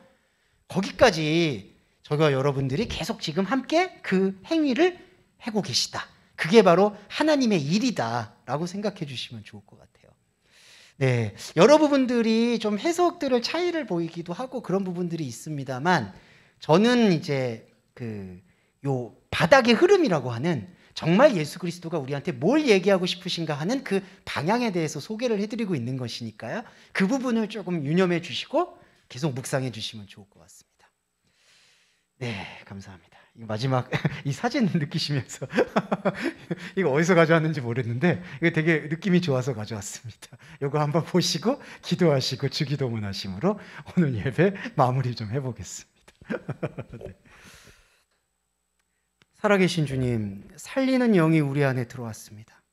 거기까지 저와 여러분들이 계속 지금 함께 그 행위를 하고 계시다. 그게 바로 하나님의 일이다라고 생각해 주시면 좋을 것 같아요. 네, 여러 부분들이 좀 해석들을 차이를 보이기도 하고 그런 부분들이 있습니다만, 저는 이제 요 바닥의 흐름이라고 하는, 정말 예수 그리스도가 우리한테 뭘 얘기하고 싶으신가 하는 그 방향에 대해서 소개를 해드리고 있는 것이니까요. 그 부분을 조금 유념해 주시고 계속 묵상해 주시면 좋을 것 같습니다. 네, 감사합니다. 마지막 이 사진 느끼시면서 이거 어디서 가져왔는지 모르겠는데 이거 되게 느낌이 좋아서 가져왔습니다. 이거 한번 보시고 기도하시고 주기도문 하심으로 오늘 예배 마무리 좀 해보겠습니다. 네. 살아계신 주님, 살리는 영이 우리 안에 들어왔습니다.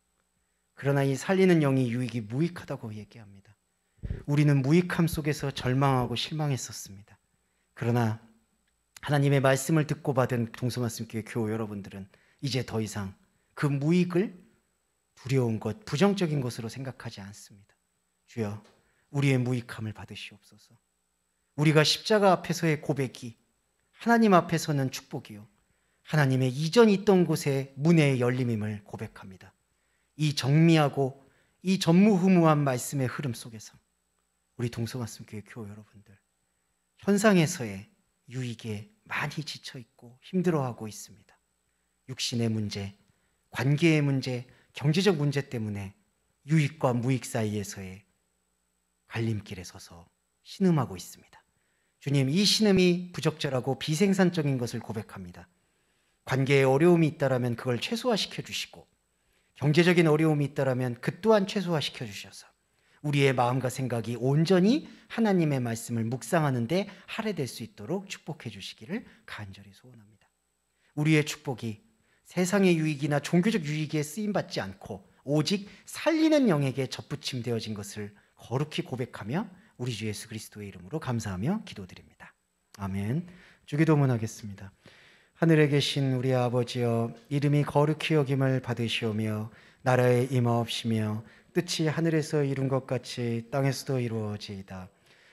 그러나 이 살리는 영이 유익이 무익하다고 얘기합니다. 우리는 무익함 속에서 절망하고 실망했었습니다. 그러나 하나님의 말씀을 듣고 받은 동서말씀교회 교우 여러분들은 이제 더 이상 그 무익을 두려운 것, 부정적인 것으로 생각하지 않습니다. 주여, 우리의 무익함을 받으시옵소서. 우리가 십자가 앞에서의 고백이 하나님 앞에서는 축복이요, 하나님의 이전이 있던 곳에 문의 열림임을 고백합니다. 이 정미하고 이 전무후무한 말씀의 흐름 속에서 우리 동서말씀교회 교회 여러분들, 현상에서의 유익에 많이 지쳐있고 힘들어하고 있습니다. 육신의 문제, 관계의 문제, 경제적 문제 때문에 유익과 무익 사이에서의 갈림길에 서서 신음하고 있습니다. 주님, 이 신음이 부적절하고 비생산적인 것을 고백합니다. 관계에 어려움이 있다라면 그걸 최소화시켜 주시고, 경제적인 어려움이 있다라면 그 또한 최소화시켜 주셔서 우리의 마음과 생각이 온전히 하나님의 말씀을 묵상하는 데 할애될 수 있도록 축복해 주시기를 간절히 소원합니다. 우리의 축복이 세상의 유익이나 종교적 유익에 쓰임받지 않고 오직 살리는 영에게 접붙임되어진 것을 거룩히 고백하며 우리 주 예수 그리스도의 이름으로 감사하며 기도드립니다. 아멘. 주기도문 하겠습니다. 하늘에 계신 우리 아버지여, 이름이 거룩히 여김을 받으시오며 나라에 임하옵시며 뜻이 하늘에서 이룬 것 같이 땅에서도 이루어지이다.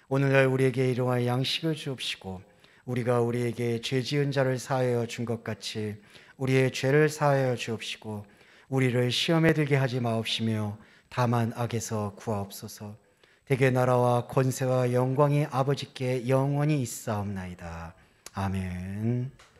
오늘날 우리에게 일용할 양식을 주옵시고 우리가 우리에게 죄 지은 자를 사하여 준 것 같이 우리의 죄를 사하여 주옵시고 우리를 시험에 들게 하지 마옵시며 다만 악에서 구하옵소서. 대개 나라와 권세와 영광이 아버지께 영원히 있사옵나이다. 아멘.